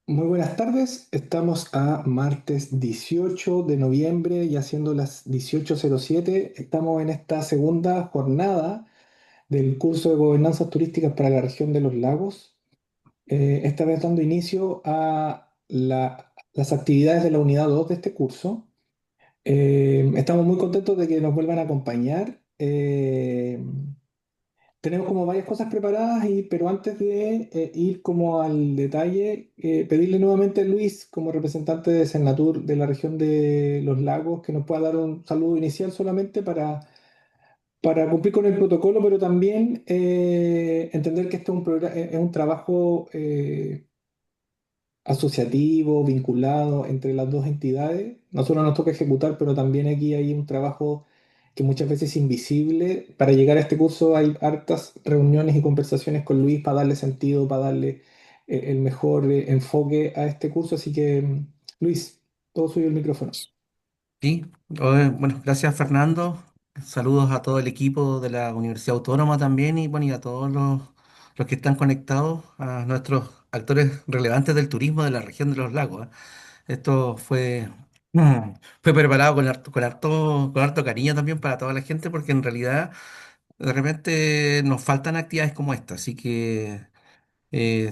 Muy buenas tardes, estamos a martes 18 de noviembre, ya siendo las 18:07. Estamos en esta segunda jornada del curso de gobernanzas turísticas para la región de los lagos. Esta vez dando inicio a las actividades de la unidad 2 de este curso. Estamos muy contentos de que nos vuelvan a acompañar. Tenemos como varias cosas preparadas, pero antes de ir como al detalle, pedirle nuevamente a Luis, como representante de Senatur de la región de Los Lagos, que nos pueda dar un saludo inicial solamente para cumplir con el protocolo, pero también entender que este es un trabajo asociativo, vinculado entre las dos entidades. Nosotros nos toca ejecutar, pero también aquí hay un trabajo que muchas veces es invisible. Para llegar a este curso hay hartas reuniones y conversaciones con Luis para darle sentido, para darle el mejor enfoque a este curso. Así que, Luis, todo suyo el micrófono. Sí, bueno, gracias Fernando. Saludos a todo el equipo de la Universidad Autónoma también y, bueno, y a todos los que están conectados, a nuestros actores relevantes del turismo de la región de los lagos. Esto fue preparado con harto cariño también para toda la gente porque en realidad de repente nos faltan actividades como esta. Así que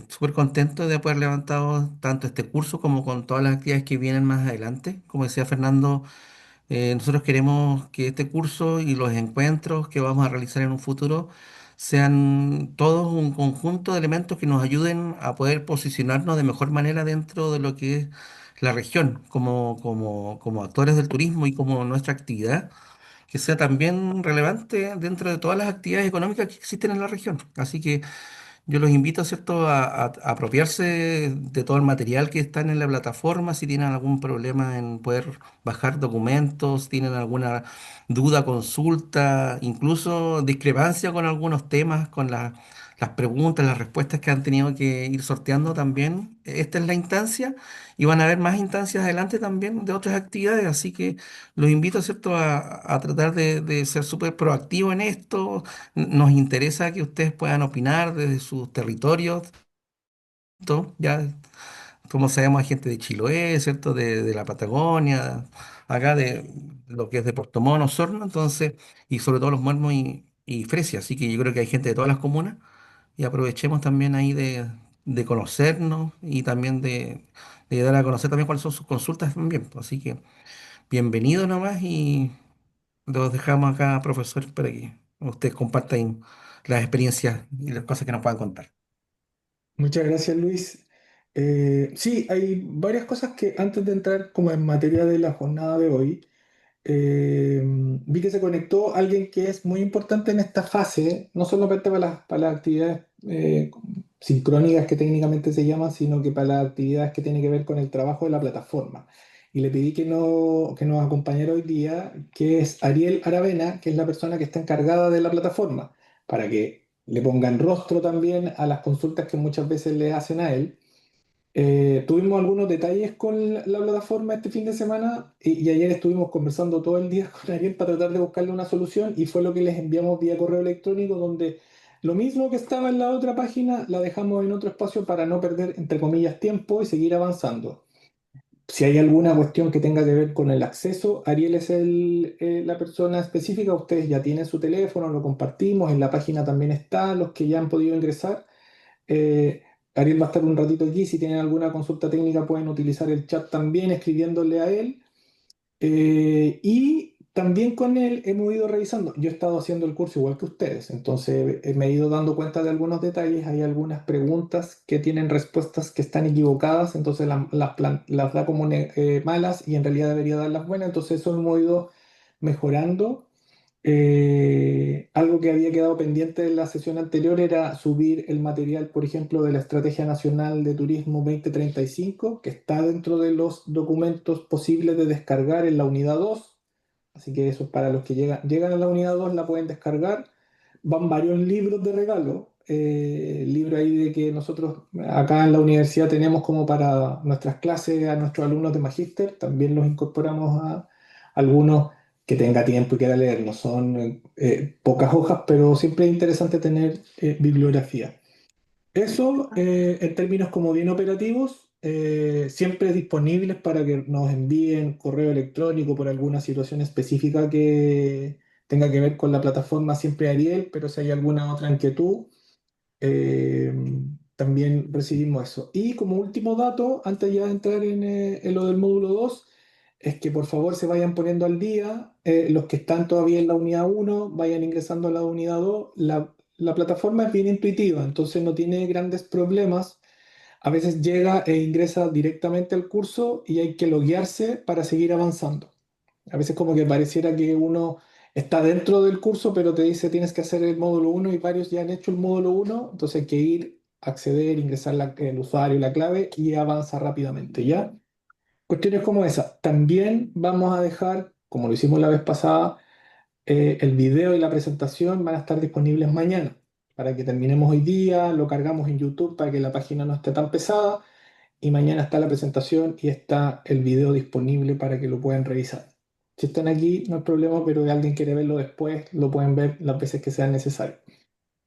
súper contento de haber levantado tanto este curso como con todas las actividades que vienen más adelante. Como decía Fernando. Nosotros queremos que este curso y los encuentros que vamos a realizar en un futuro sean todos un conjunto de elementos que nos ayuden a poder posicionarnos de mejor manera dentro de lo que es la región, como actores del turismo y como nuestra actividad, que sea también relevante dentro de todas las actividades económicas que existen en la región. Así que yo los invito, ¿cierto?, a apropiarse de todo el material que está en la plataforma, si tienen algún problema en poder bajar documentos, tienen alguna duda, consulta, incluso discrepancia con algunos temas, con las preguntas, las respuestas que han tenido que ir sorteando también. Esta es la instancia y van a haber más instancias adelante también de otras actividades, así que los invito, ¿cierto?, a tratar de ser súper proactivos en esto. Nos interesa que ustedes puedan opinar desde sus territorios, ¿cierto? Ya, como sabemos, hay gente de Chiloé, ¿cierto? De la Patagonia, acá de lo que es de Puerto Montt, Osorno, entonces, y sobre todo los Muermos y Fresia, así que yo creo que hay gente de todas las comunas y aprovechemos también ahí de conocernos y también de dar a conocer también cuáles son sus consultas también. Así que bienvenido nomás y los dejamos acá, profesor, para que ustedes compartan las experiencias y las cosas que nos puedan contar. Muchas gracias, Luis. Sí, hay varias cosas que antes de entrar como en materia de la jornada de hoy, vi que se conectó alguien que es muy importante en esta fase, no solamente para las actividades sincrónicas que técnicamente se llaman, sino que para las actividades que tienen que ver con el trabajo de la plataforma. Y le pedí que nos acompañara hoy día, que es Ariel Aravena, que es la persona que está encargada de la plataforma, para que le pongan rostro también a las consultas que muchas veces le hacen a él. Tuvimos algunos detalles con la plataforma este fin de semana y ayer estuvimos conversando todo el día con Ariel para tratar de buscarle una solución y fue lo que les enviamos vía correo electrónico donde lo mismo que estaba en la otra página la dejamos en otro espacio para no perder, entre comillas, tiempo y seguir avanzando. Si hay alguna cuestión que tenga que ver con el acceso, Ariel es la persona específica, ustedes ya tienen su teléfono, lo compartimos, en la página también está, los que ya han podido ingresar. eh, Ariel va a estar un ratito aquí. Si tienen alguna consulta técnica, pueden utilizar el chat también escribiéndole a él. Y también con él hemos ido revisando. Yo he estado haciendo el curso igual que ustedes, entonces me he ido dando cuenta de algunos detalles. Hay algunas preguntas que tienen respuestas que están equivocadas, entonces las da como malas y en realidad debería darlas buenas. Entonces eso hemos ido mejorando. Algo que había quedado pendiente en la sesión anterior era subir el material, por ejemplo, de la Estrategia Nacional de Turismo 2035, que está dentro de los documentos posibles de descargar en la unidad 2. Así que eso es para los que llegan a la unidad 2, la pueden descargar. Van varios libros de regalo, libros ahí de que nosotros acá en la universidad tenemos como para nuestras clases, a nuestros alumnos de magíster, también los incorporamos a algunos que tenga tiempo y quiera leer. No son pocas hojas, pero siempre es interesante tener bibliografía. Eso, en términos como bien operativos, siempre disponibles para que nos envíen correo electrónico por alguna situación específica que tenga que ver con la plataforma Siempre Ariel, pero si hay alguna otra inquietud, eh, también recibimos eso. Y como último dato, antes ya de entrar en lo del módulo 2 es que por favor se vayan poniendo al día. Los que están todavía en la unidad uno vayan ingresando a la unidad 2. La plataforma es bien intuitiva, entonces no tiene grandes problemas. A veces llega e ingresa directamente al curso y hay que loguearse para seguir avanzando. A veces como que pareciera que uno está dentro del curso, pero te dice tienes que hacer el módulo uno y varios ya han hecho el módulo uno, entonces hay que ir, acceder, ingresar el usuario y la clave y avanza rápidamente, ¿ya? Cuestiones como esa. También vamos a dejar, como lo hicimos la vez pasada, el video y la presentación van a estar disponibles mañana para que terminemos hoy día, lo cargamos en YouTube para que la página no esté tan pesada y mañana está la presentación y está el video disponible para que lo puedan revisar. Si están aquí, no hay problema, pero si alguien quiere verlo después, lo pueden ver las veces que sea necesario.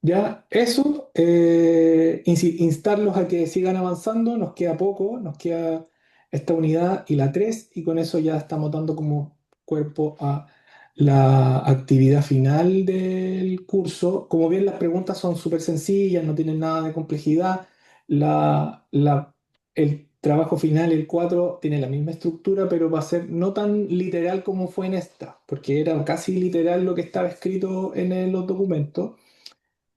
Ya, eso, instarlos a que sigan avanzando, nos queda poco, nos queda esta unidad y la 3 y con eso ya estamos dando como cuerpo a la actividad final del curso. Como bien las preguntas son súper sencillas, no tienen nada de complejidad, el trabajo final, el 4 tiene la misma estructura, pero va a ser no tan literal como fue en esta, porque era casi literal lo que estaba escrito en los documentos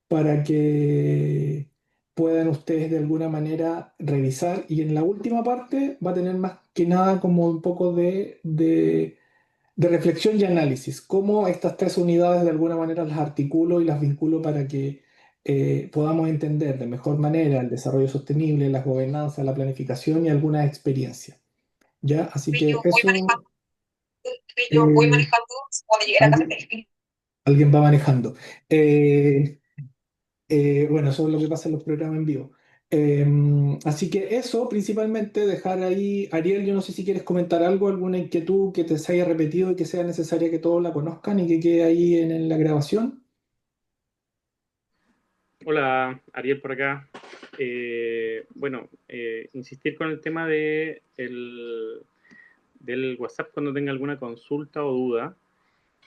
para que puedan ustedes de alguna manera revisar. Y en la última parte va a tener más que nada como un poco de reflexión y análisis, cómo estas tres unidades de alguna manera las articulo y las vinculo para que podamos entender de mejor manera el desarrollo sostenible, la gobernanza, la planificación y alguna experiencia. ¿Ya? Así que eso, Yo voy eh, manejando cuando llegue a la casa. alguien, alguien va manejando. Eh, bueno, eso es lo que pasa en los programas en vivo. Así que eso, principalmente, dejar ahí. Ariel, yo no sé si quieres comentar algo, alguna inquietud que te se haya repetido y que sea necesaria que todos la conozcan y que quede ahí en la grabación. Hola, Ariel por acá. Insistir con el tema del WhatsApp cuando tenga alguna consulta o duda.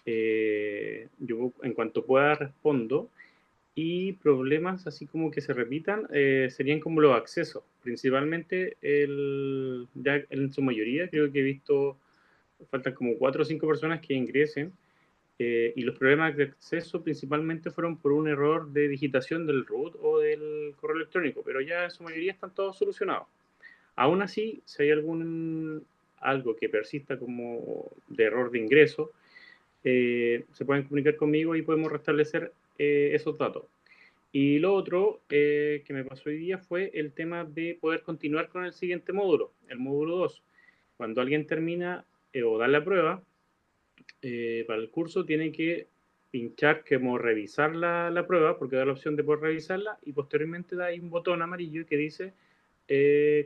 Yo en cuanto pueda respondo. Y problemas así como que se repitan serían como los accesos. Principalmente, ya en su mayoría, creo que he visto, faltan como 4 o 5 personas que ingresen y los problemas de acceso principalmente fueron por un error de digitación del root o del correo electrónico, pero ya en su mayoría están todos solucionados. Aún así, si hay algo que persista como de error de ingreso, se pueden comunicar conmigo y podemos restablecer esos datos. Y lo otro que me pasó hoy día fue el tema de poder continuar con el siguiente módulo, el módulo 2. Cuando alguien termina o da la prueba, para el curso tiene que pinchar como revisar la prueba, porque da la opción de poder revisarla, y posteriormente da ahí un botón amarillo que dice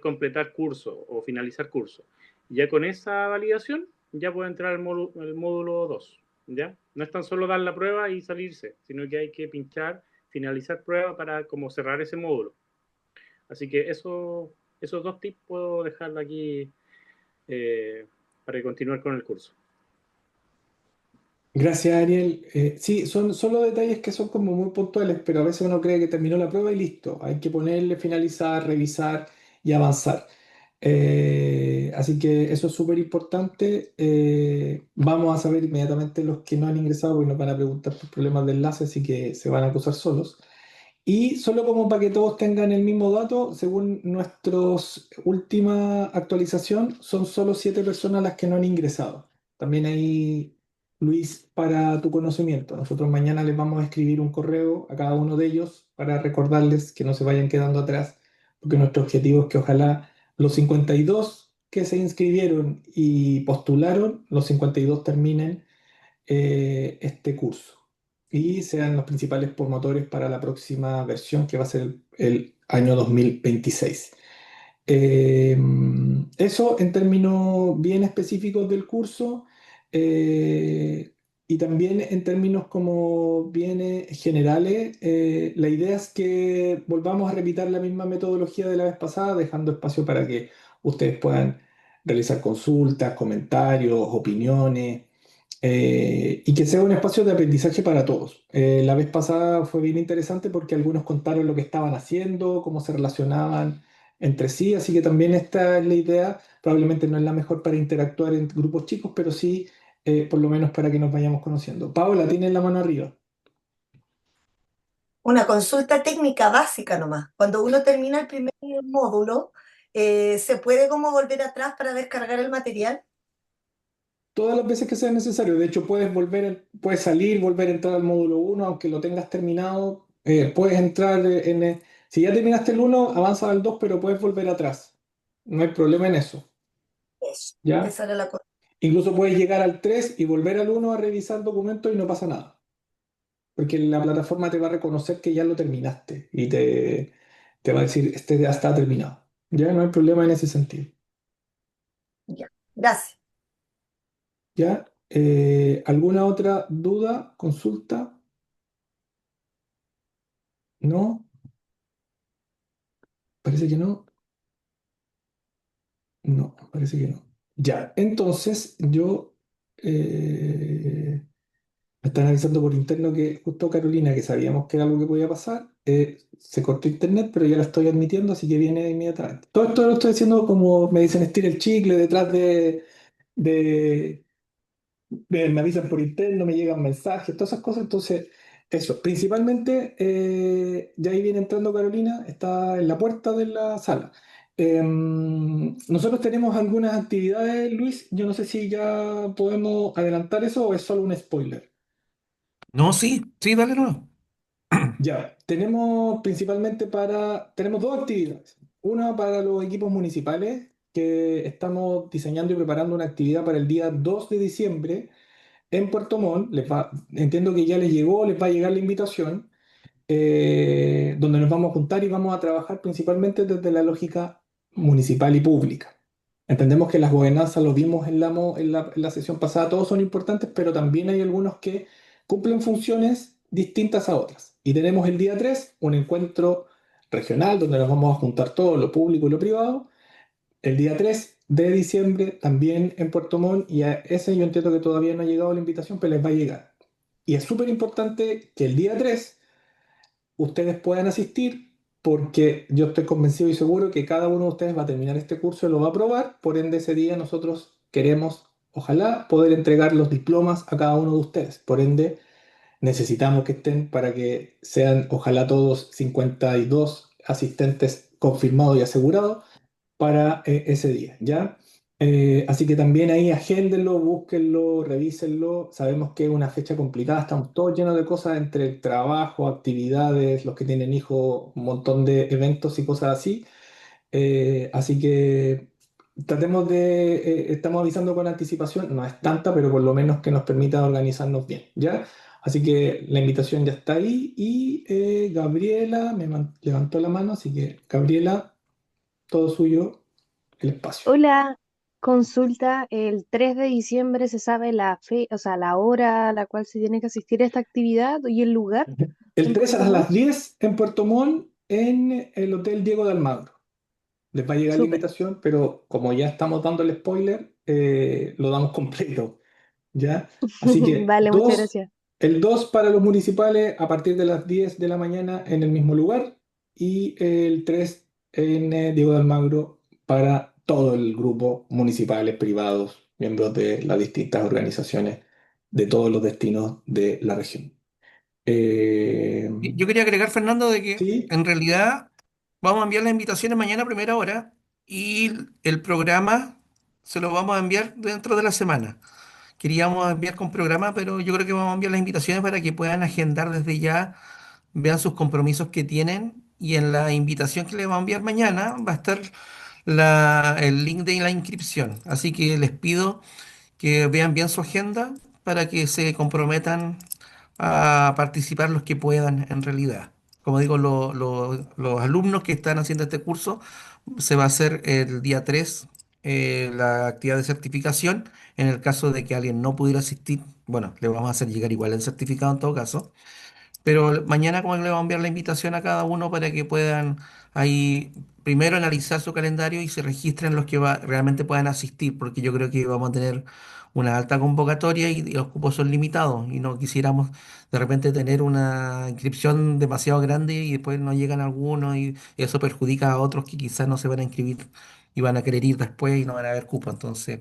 completar curso o finalizar curso. Ya con esa validación ya puede entrar el módulo 2. ¿Ya? No es tan solo dar la prueba y salirse, sino que hay que pinchar, finalizar prueba para como cerrar ese módulo. Así que esos dos tips puedo dejarlo aquí para continuar con el curso. Gracias, Ariel. Sí, son solo detalles que son como muy puntuales, pero a veces uno cree que terminó la prueba y listo. Hay que ponerle, finalizar, revisar y avanzar. Así que eso es súper importante. Vamos a saber inmediatamente los que no han ingresado, porque nos van a preguntar por problemas de enlace, así que se van a acusar solos. Y solo como para que todos tengan el mismo dato, según nuestra última actualización, son solo 7 personas las que no han ingresado. También ahí, Luis, para tu conocimiento, nosotros mañana les vamos a escribir un correo a cada uno de ellos para recordarles que no se vayan quedando atrás, porque nuestro objetivo es que ojalá los 52 que se inscribieron y postularon, los 52 terminen este curso y sean los principales promotores para la próxima versión que va a ser el año 2026. Eso en términos bien específicos del curso. Eh, y también en términos como bienes generales, la idea es que volvamos a replicar la misma metodología de la vez pasada, dejando espacio para que ustedes puedan realizar consultas, comentarios, opiniones, y que sea un espacio de aprendizaje para todos. La vez pasada fue bien interesante porque algunos contaron lo que estaban haciendo, cómo se relacionaban entre sí, así que también esta es la idea. Probablemente no es la mejor para interactuar en grupos chicos, pero sí, por lo menos para que nos vayamos conociendo. Paola, tienes la mano arriba. Una consulta técnica básica nomás. Cuando uno termina el primer módulo, ¿se puede como volver atrás para descargar el material? Todas las veces que sea necesario. De hecho, puedes salir, volver a entrar al módulo uno aunque lo tengas terminado. Puedes entrar si ya terminaste el uno avanza al 2 pero puedes volver atrás. No hay problema en eso. Eso. ¿Ya? Esa era la cosa. Incluso puedes llegar al 3 y volver al uno a revisar documentos y no pasa nada. Porque la plataforma te va a reconocer que ya lo terminaste y te va a decir, este ya está terminado. Ya no hay problema en ese sentido. Ya. Gracias. ¿Ya? ¿Alguna otra duda, consulta? ¿No? Parece que no. No, parece que no. Ya, entonces me están avisando por interno que justo Carolina, que sabíamos que era algo que podía pasar, se cortó internet, pero ya la estoy admitiendo, así que viene inmediatamente. Todo esto lo estoy haciendo como me dicen, estira el chicle detrás de, me avisan por interno, me llegan mensajes, todas esas cosas. Entonces, eso, principalmente, ya ahí viene entrando Carolina, está en la puerta de la sala. Nosotros tenemos algunas actividades, Luis, yo no sé si ya podemos adelantar eso o es solo un spoiler. No, sí, sí, dale no. Ya, tenemos dos actividades. Una para los equipos municipales, que estamos diseñando y preparando una actividad para el día 2 de diciembre en Puerto Montt. Entiendo que ya les llegó, les va a llegar la invitación, donde nos vamos a juntar y vamos a trabajar principalmente desde la lógica municipal y pública. Entendemos que las gobernanzas, lo vimos en la sesión pasada, todos son importantes, pero también hay algunos que cumplen funciones distintas a otras. Y tenemos el día 3 un encuentro regional donde nos vamos a juntar todo, lo público y lo privado, el día 3 de diciembre también en Puerto Montt, y a ese yo entiendo que todavía no ha llegado la invitación, pero les va a llegar. Y es súper importante que el día 3 ustedes puedan asistir, porque yo estoy convencido y seguro que cada uno de ustedes va a terminar este curso y lo va a aprobar. Por ende, ese día nosotros queremos, ojalá, poder entregar los diplomas a cada uno de ustedes. Por ende, necesitamos que estén para que sean, ojalá todos 52 asistentes confirmados y asegurados para ese día, ¿ya? Así que también ahí agéndenlo, búsquenlo, revísenlo. Sabemos que es una fecha complicada, estamos todos llenos de cosas entre el trabajo, actividades, los que tienen hijos, un montón de eventos y cosas así. Así que estamos avisando con anticipación, no es tanta, pero por lo menos que nos permita organizarnos bien, ¿ya? Así que la invitación ya está ahí y Gabriela levantó la mano, así que Gabriela, todo suyo el espacio. Hola, consulta, el 3 de diciembre se sabe o sea, la hora a la cual se tiene que asistir a esta actividad y el lugar El en 3 Puerto a las Montt. 10 en Puerto Montt, en el Hotel Diego de Almagro. Les va a llegar la Súper. invitación, pero como ya estamos dando el spoiler, lo damos completo, ¿ya? Así que Vale, muchas gracias. el 2 para los municipales a partir de las 10 de la mañana en el mismo lugar, y el 3 en Diego de Almagro para todo el grupo, municipales, privados, miembros de las distintas organizaciones de todos los destinos de la región. Eh, Yo quería agregar, Fernando, de que sí, en realidad vamos a enviar las invitaciones mañana a primera hora y el programa se lo vamos a enviar dentro de la semana. Queríamos enviar con programa, pero yo creo que vamos a enviar las invitaciones para que puedan agendar desde ya, vean sus compromisos que tienen y en la invitación que les vamos a enviar mañana va a estar el link de la inscripción. Así que les pido que vean bien su agenda para que se comprometan a participar los que puedan en realidad. Como digo, los alumnos que están haciendo este curso se va a hacer el día 3 la actividad de certificación. En el caso de que alguien no pudiera asistir, bueno, le vamos a hacer llegar igual el certificado en todo caso. Pero mañana como que le vamos a enviar la invitación a cada uno para que puedan ahí primero analizar su calendario y se registren los que realmente puedan asistir, porque yo creo que vamos a tener una alta convocatoria y los cupos son limitados y no quisiéramos de repente tener una inscripción demasiado grande y después no llegan algunos y eso perjudica a otros que quizás no se van a inscribir y van a querer ir después y no van a haber cupo. Entonces,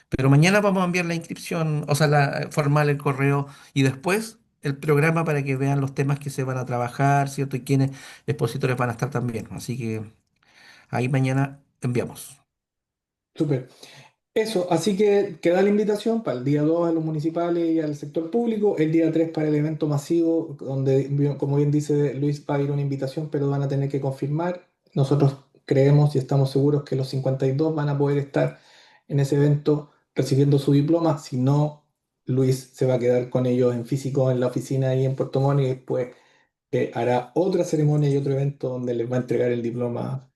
pero mañana vamos a enviar la inscripción, o sea, la formal, el correo y después el programa para que vean los temas que se van a trabajar, ¿cierto? Y quiénes expositores van a estar también. Así que ahí mañana enviamos. Súper. Eso, así que queda la invitación para el día 2 a los municipales y al sector público, el día 3 para el evento masivo, donde, como bien dice Luis, va a ir una invitación, pero van a tener que confirmar. Nosotros creemos y estamos seguros que los 52 van a poder estar en ese evento recibiendo su diploma. Si no, Luis se va a quedar con ellos en físico en la oficina ahí en Puerto Montt y después hará otra ceremonia y otro evento donde les va a entregar el diploma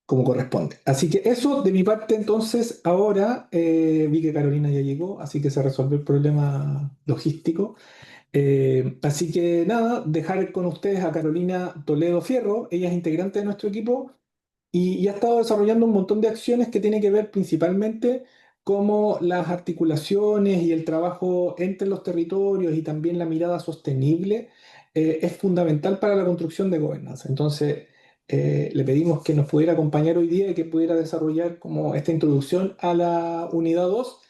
como corresponde. Así que eso de mi parte, entonces, ahora vi que Carolina ya llegó, así que se resolvió el problema logístico. Así que nada, dejar con ustedes a Carolina Toledo Fierro, ella es integrante de nuestro equipo y ha estado desarrollando un montón de acciones que tienen que ver principalmente como las articulaciones y el trabajo entre los territorios y también la mirada sostenible es fundamental para la construcción de gobernanza. Entonces, le pedimos que nos pudiera acompañar hoy día y que pudiera desarrollar como esta introducción a la unidad 2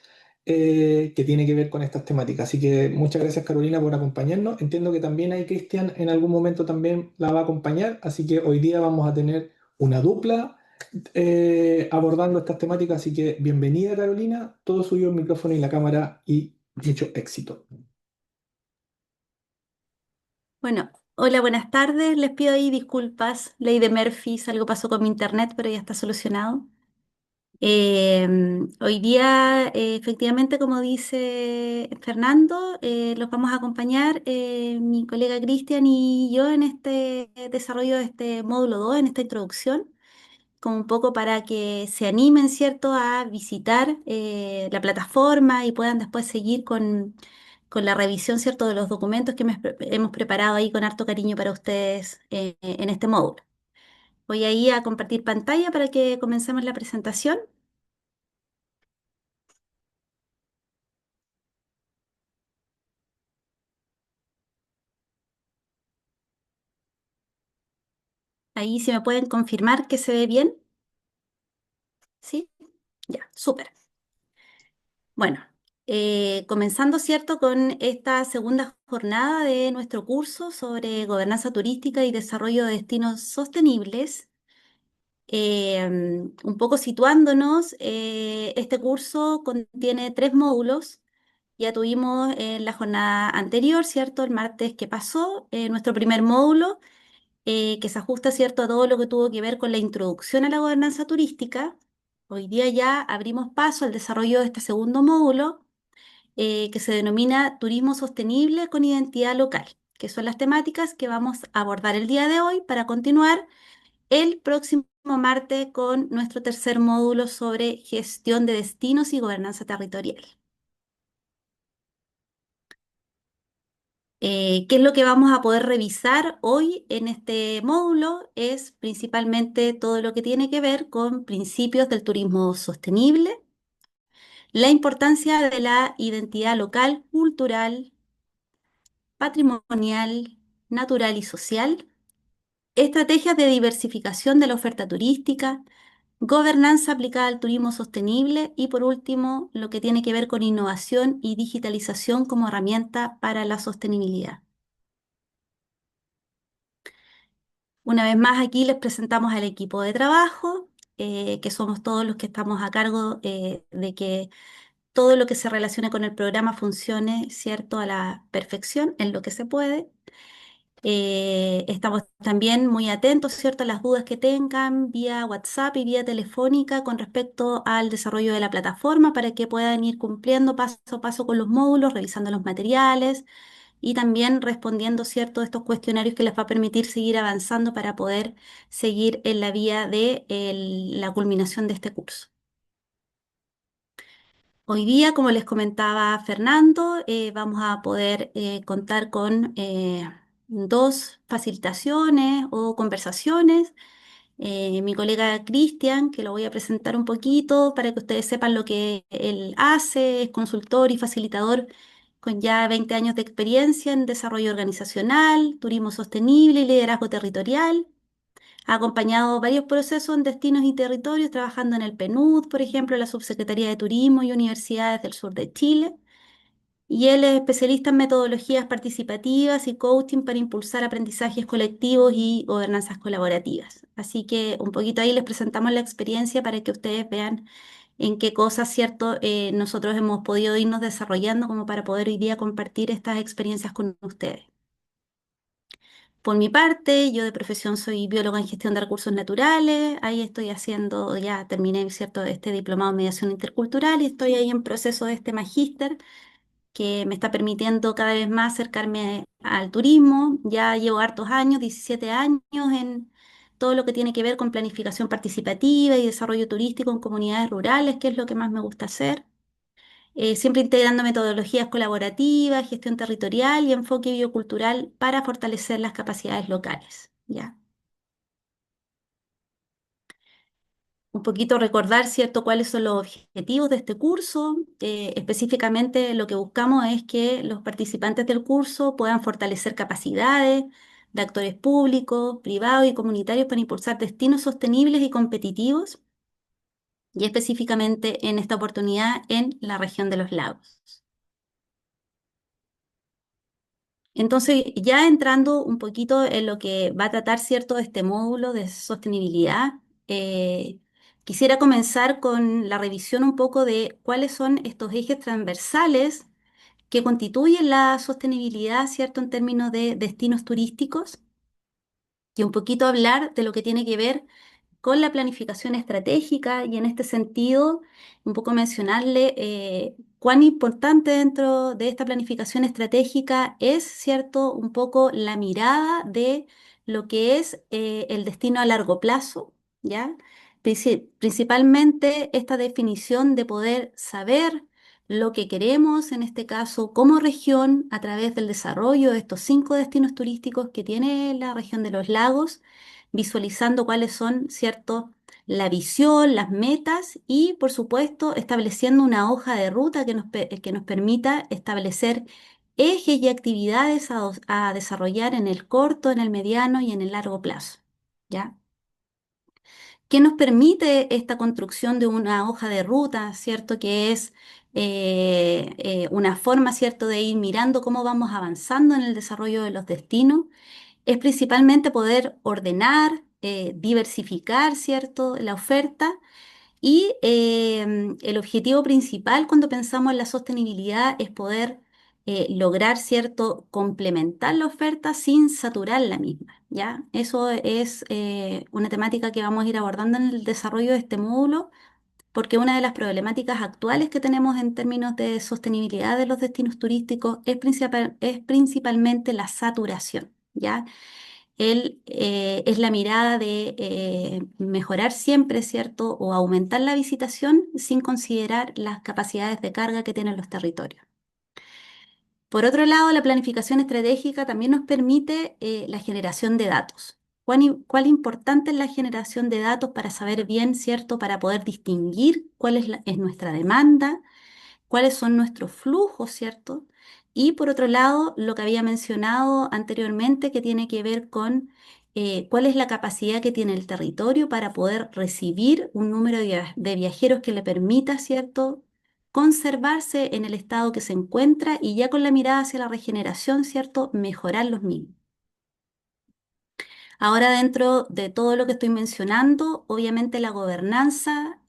que tiene que ver con estas temáticas. Así que muchas gracias Carolina por acompañarnos. Entiendo que también hay Cristian en algún momento también la va a acompañar, así que hoy día vamos a tener una dupla abordando estas temáticas. Así que bienvenida Carolina, todo suyo el micrófono y la cámara y mucho éxito. Bueno, hola, buenas tardes. Les pido ahí disculpas. Ley de Murphy, algo pasó con mi internet, pero ya está solucionado. Hoy día, efectivamente, como dice Fernando, los vamos a acompañar mi colega Cristian y yo en este desarrollo de este módulo 2, en esta introducción, como un poco para que se animen, ¿cierto?, a visitar la plataforma y puedan después seguir con la revisión, ¿cierto?, de los documentos que hemos preparado ahí con harto cariño para ustedes en este módulo. Voy ahí a compartir pantalla para que comencemos la presentación. Ahí si me pueden confirmar que se ve bien. ¿Sí? Ya, súper. Bueno, comenzando, ¿cierto?, con esta segunda jornada de nuestro curso sobre gobernanza turística y desarrollo de destinos sostenibles. Un poco situándonos, este curso contiene 3 módulos. Ya tuvimos en la jornada anterior, ¿cierto?, el martes que pasó, nuestro primer módulo, que se ajusta, ¿cierto?, a todo lo que tuvo que ver con la introducción a la gobernanza turística. Hoy día ya abrimos paso al desarrollo de este segundo módulo, que se denomina Turismo Sostenible con Identidad Local, que son las temáticas que vamos a abordar el día de hoy para continuar el próximo martes con nuestro tercer módulo sobre gestión de destinos y gobernanza territorial. ¿Qué es lo que vamos a poder revisar hoy en este módulo? Es principalmente todo lo que tiene que ver con principios del turismo sostenible, la importancia de la identidad local, cultural, patrimonial, natural y social, estrategias de diversificación de la oferta turística, gobernanza aplicada al turismo sostenible y por último, lo que tiene que ver con innovación y digitalización como herramienta para la sostenibilidad. Una vez más, aquí les presentamos al equipo de trabajo, que somos todos los que estamos a cargo de que todo lo que se relacione con el programa funcione, ¿cierto?, a la perfección en lo que se puede. Estamos también muy atentos, ¿cierto?, a las dudas que tengan vía WhatsApp y vía telefónica con respecto al desarrollo de la plataforma para que puedan ir cumpliendo paso a paso con los módulos, revisando los materiales, y también respondiendo, ¿cierto?, estos cuestionarios que les va a permitir seguir avanzando para poder seguir en la vía de la culminación de este curso. Hoy día, como les comentaba Fernando, vamos a poder contar con 2 facilitaciones o conversaciones. Mi colega Cristian, que lo voy a presentar un poquito para que ustedes sepan lo que él hace, es consultor y facilitador con ya 20 años de experiencia en desarrollo organizacional, turismo sostenible y liderazgo territorial. Ha acompañado varios procesos en destinos y territorios, trabajando en el PNUD, por ejemplo, en la Subsecretaría de Turismo y universidades del sur de Chile. Y él es especialista en metodologías participativas y coaching para impulsar aprendizajes colectivos y gobernanzas colaborativas. Así que un poquito ahí les presentamos la experiencia para que ustedes vean en qué cosas, ¿cierto?, nosotros hemos podido irnos desarrollando como para poder hoy día compartir estas experiencias con ustedes. Por mi parte, yo de profesión soy bióloga en gestión de recursos naturales. Ahí estoy haciendo, ya terminé, ¿cierto?, este diplomado en mediación intercultural y estoy ahí en proceso de este magíster que me está permitiendo cada vez más acercarme al turismo. Ya llevo hartos años, 17 años en todo lo que tiene que ver con planificación participativa y desarrollo turístico en comunidades rurales, que es lo que más me gusta hacer. Siempre integrando metodologías colaborativas, gestión territorial y enfoque biocultural para fortalecer las capacidades locales. ¿Ya? Un poquito recordar, ¿cierto?, cuáles son los objetivos de este curso. Específicamente lo que buscamos es que los participantes del curso puedan fortalecer capacidades de actores públicos, privados y comunitarios para impulsar destinos sostenibles y competitivos, y específicamente en esta oportunidad en la región de los lagos. Entonces, ya entrando un poquito en lo que va a tratar, ¿cierto?, este módulo de sostenibilidad, quisiera comenzar con la revisión un poco de cuáles son estos ejes transversales que constituyen la sostenibilidad, ¿cierto?, en términos de destinos turísticos, y un poquito hablar de lo que tiene que ver con la planificación estratégica y en este sentido un poco mencionarle cuán importante dentro de esta planificación estratégica es, ¿cierto?, un poco la mirada de lo que es el destino a largo plazo, ¿ya? Principalmente esta definición de poder saber lo que queremos, en este caso, como región, a través del desarrollo de estos 5 destinos turísticos que tiene la región de los lagos, visualizando cuáles son, ¿cierto?, la visión, las metas y, por supuesto, estableciendo una hoja de ruta que nos permita establecer ejes y actividades a desarrollar en el corto, en el mediano y en el largo plazo, ¿ya? ¿Qué nos permite esta construcción de una hoja de ruta, ¿cierto?, que es una forma, ¿cierto?, de ir mirando cómo vamos avanzando en el desarrollo de los destinos? Es principalmente poder ordenar, diversificar, ¿cierto?, la oferta y el objetivo principal cuando pensamos en la sostenibilidad es poder lograr, ¿cierto?, complementar la oferta sin saturar la misma, ¿ya? Eso es una temática que vamos a ir abordando en el desarrollo de este módulo, porque una de las problemáticas actuales que tenemos en términos de sostenibilidad de los destinos turísticos es principalmente la saturación, ¿ya? Es la mirada de mejorar siempre, ¿cierto?, o aumentar la visitación sin considerar las capacidades de carga que tienen los territorios. Por otro lado, la planificación estratégica también nos permite la generación de datos. ¿Cuál importante es la generación de datos para saber bien, ¿cierto?, para poder distinguir cuál es nuestra demanda, cuáles son nuestros flujos, ¿cierto? Y por otro lado, lo que había mencionado anteriormente, que tiene que ver con cuál es la capacidad que tiene el territorio para poder recibir un número de viajeros que le permita, ¿cierto?, conservarse en el estado que se encuentra y ya con la mirada hacia la regeneración, ¿cierto?, mejorar los mismos. Ahora, dentro de todo lo que estoy mencionando, obviamente la gobernanza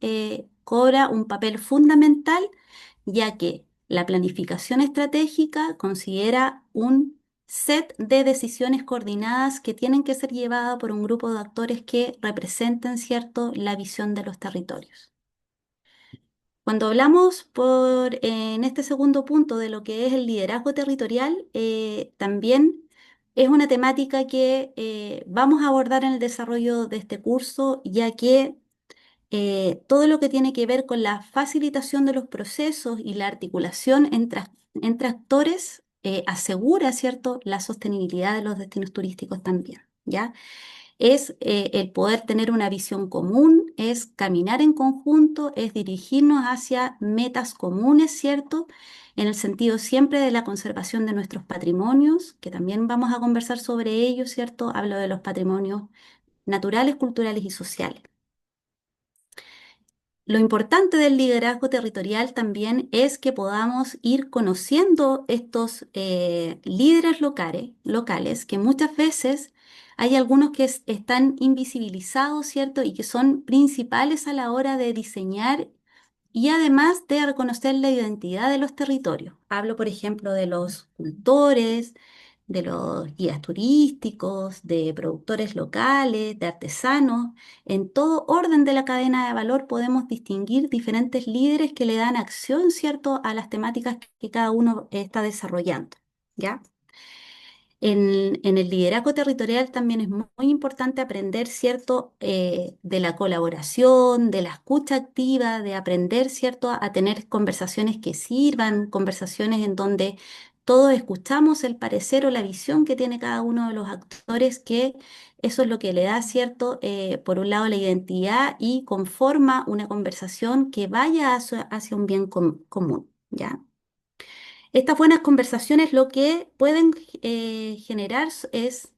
cobra un papel fundamental, ya que la planificación estratégica considera un set de decisiones coordinadas que tienen que ser llevadas por un grupo de actores que representen, ¿cierto?, la visión de los territorios. Cuando hablamos en este segundo punto de lo que es el liderazgo territorial, también es una temática que vamos a abordar en el desarrollo de este curso, ya que todo lo que tiene que ver con la facilitación de los procesos y la articulación entre actores asegura, ¿cierto?, la sostenibilidad de los destinos turísticos también, ¿ya? Es el poder tener una visión común, es caminar en conjunto, es dirigirnos hacia metas comunes, ¿cierto? En el sentido siempre de la conservación de nuestros patrimonios, que también vamos a conversar sobre ello, ¿cierto? Hablo de los patrimonios naturales, culturales y sociales. Lo importante del liderazgo territorial también es que podamos ir conociendo estos líderes locales, que muchas veces hay algunos que están invisibilizados, ¿cierto? Y que son principales a la hora de diseñar y además de reconocer la identidad de los territorios. Hablo, por ejemplo, de los cultores, de los guías turísticos, de productores locales, de artesanos. En todo orden de la cadena de valor podemos distinguir diferentes líderes que le dan acción, ¿cierto?, a las temáticas que cada uno está desarrollando, ¿ya? En el liderazgo territorial también es muy importante aprender, ¿cierto?, de la colaboración, de la escucha activa, de aprender, ¿cierto?, a tener conversaciones que sirvan, conversaciones en donde todos escuchamos el parecer o la visión que tiene cada uno de los actores, que eso es lo que le da, ¿cierto?, por un lado la identidad y conforma una conversación que vaya hacia un bien común, ¿ya? Estas buenas conversaciones lo que pueden generar es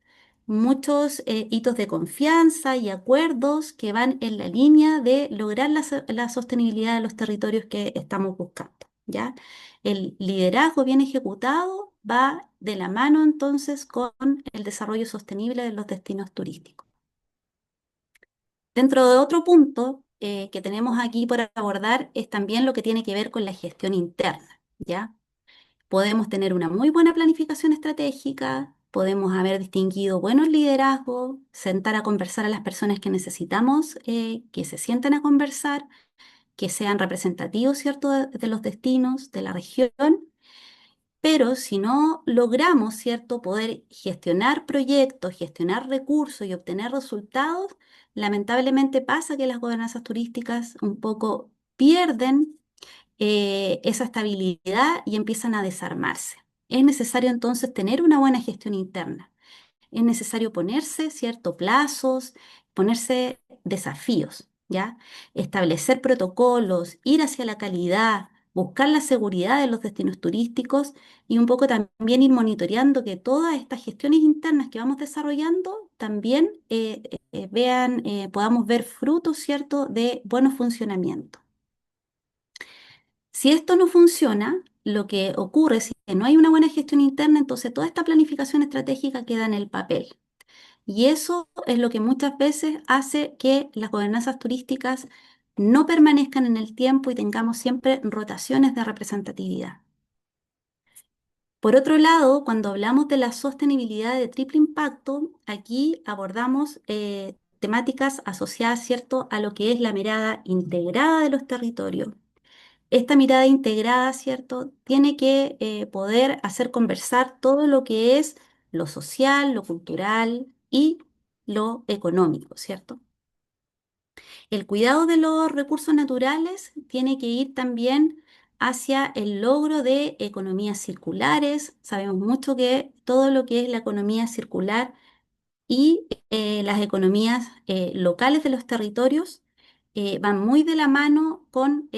muchos hitos de confianza y acuerdos que van en la línea de lograr la sostenibilidad de los territorios que estamos buscando, ¿ya? El liderazgo bien ejecutado va de la mano entonces con el desarrollo sostenible de los destinos turísticos. Dentro de otro punto que tenemos aquí por abordar es también lo que tiene que ver con la gestión interna, ¿ya? Podemos tener una muy buena planificación estratégica, podemos haber distinguido buenos liderazgos, sentar a conversar a las personas que necesitamos que se sienten a conversar, que sean representativos, ¿cierto?, de los destinos, de la región, pero si no logramos, ¿cierto?, poder gestionar proyectos, gestionar recursos y obtener resultados, lamentablemente pasa que las gobernanzas turísticas un poco pierden esa estabilidad y empiezan a desarmarse. Es necesario entonces tener una buena gestión interna. Es necesario ponerse ciertos plazos, ponerse desafíos, ¿ya? Establecer protocolos, ir hacia la calidad, buscar la seguridad de los destinos turísticos y un poco también ir monitoreando que todas estas gestiones internas que vamos desarrollando también podamos ver frutos, ¿cierto?, de buenos funcionamientos. Si esto no funciona, lo que ocurre es que no hay una buena gestión interna, entonces toda esta planificación estratégica queda en el papel. Y eso es lo que muchas veces hace que las gobernanzas turísticas no permanezcan en el tiempo y tengamos siempre rotaciones de representatividad. Por otro lado, cuando hablamos de la sostenibilidad de triple impacto, aquí abordamos temáticas asociadas, ¿cierto?, a lo que es la mirada integrada de los territorios. Esta mirada integrada, ¿cierto?, tiene que poder hacer conversar todo lo que es lo social, lo cultural y lo económico, ¿cierto? El cuidado de los recursos naturales tiene que ir también hacia el logro de economías circulares. Sabemos mucho que todo lo que es la economía circular y las economías locales de los territorios van muy de la mano con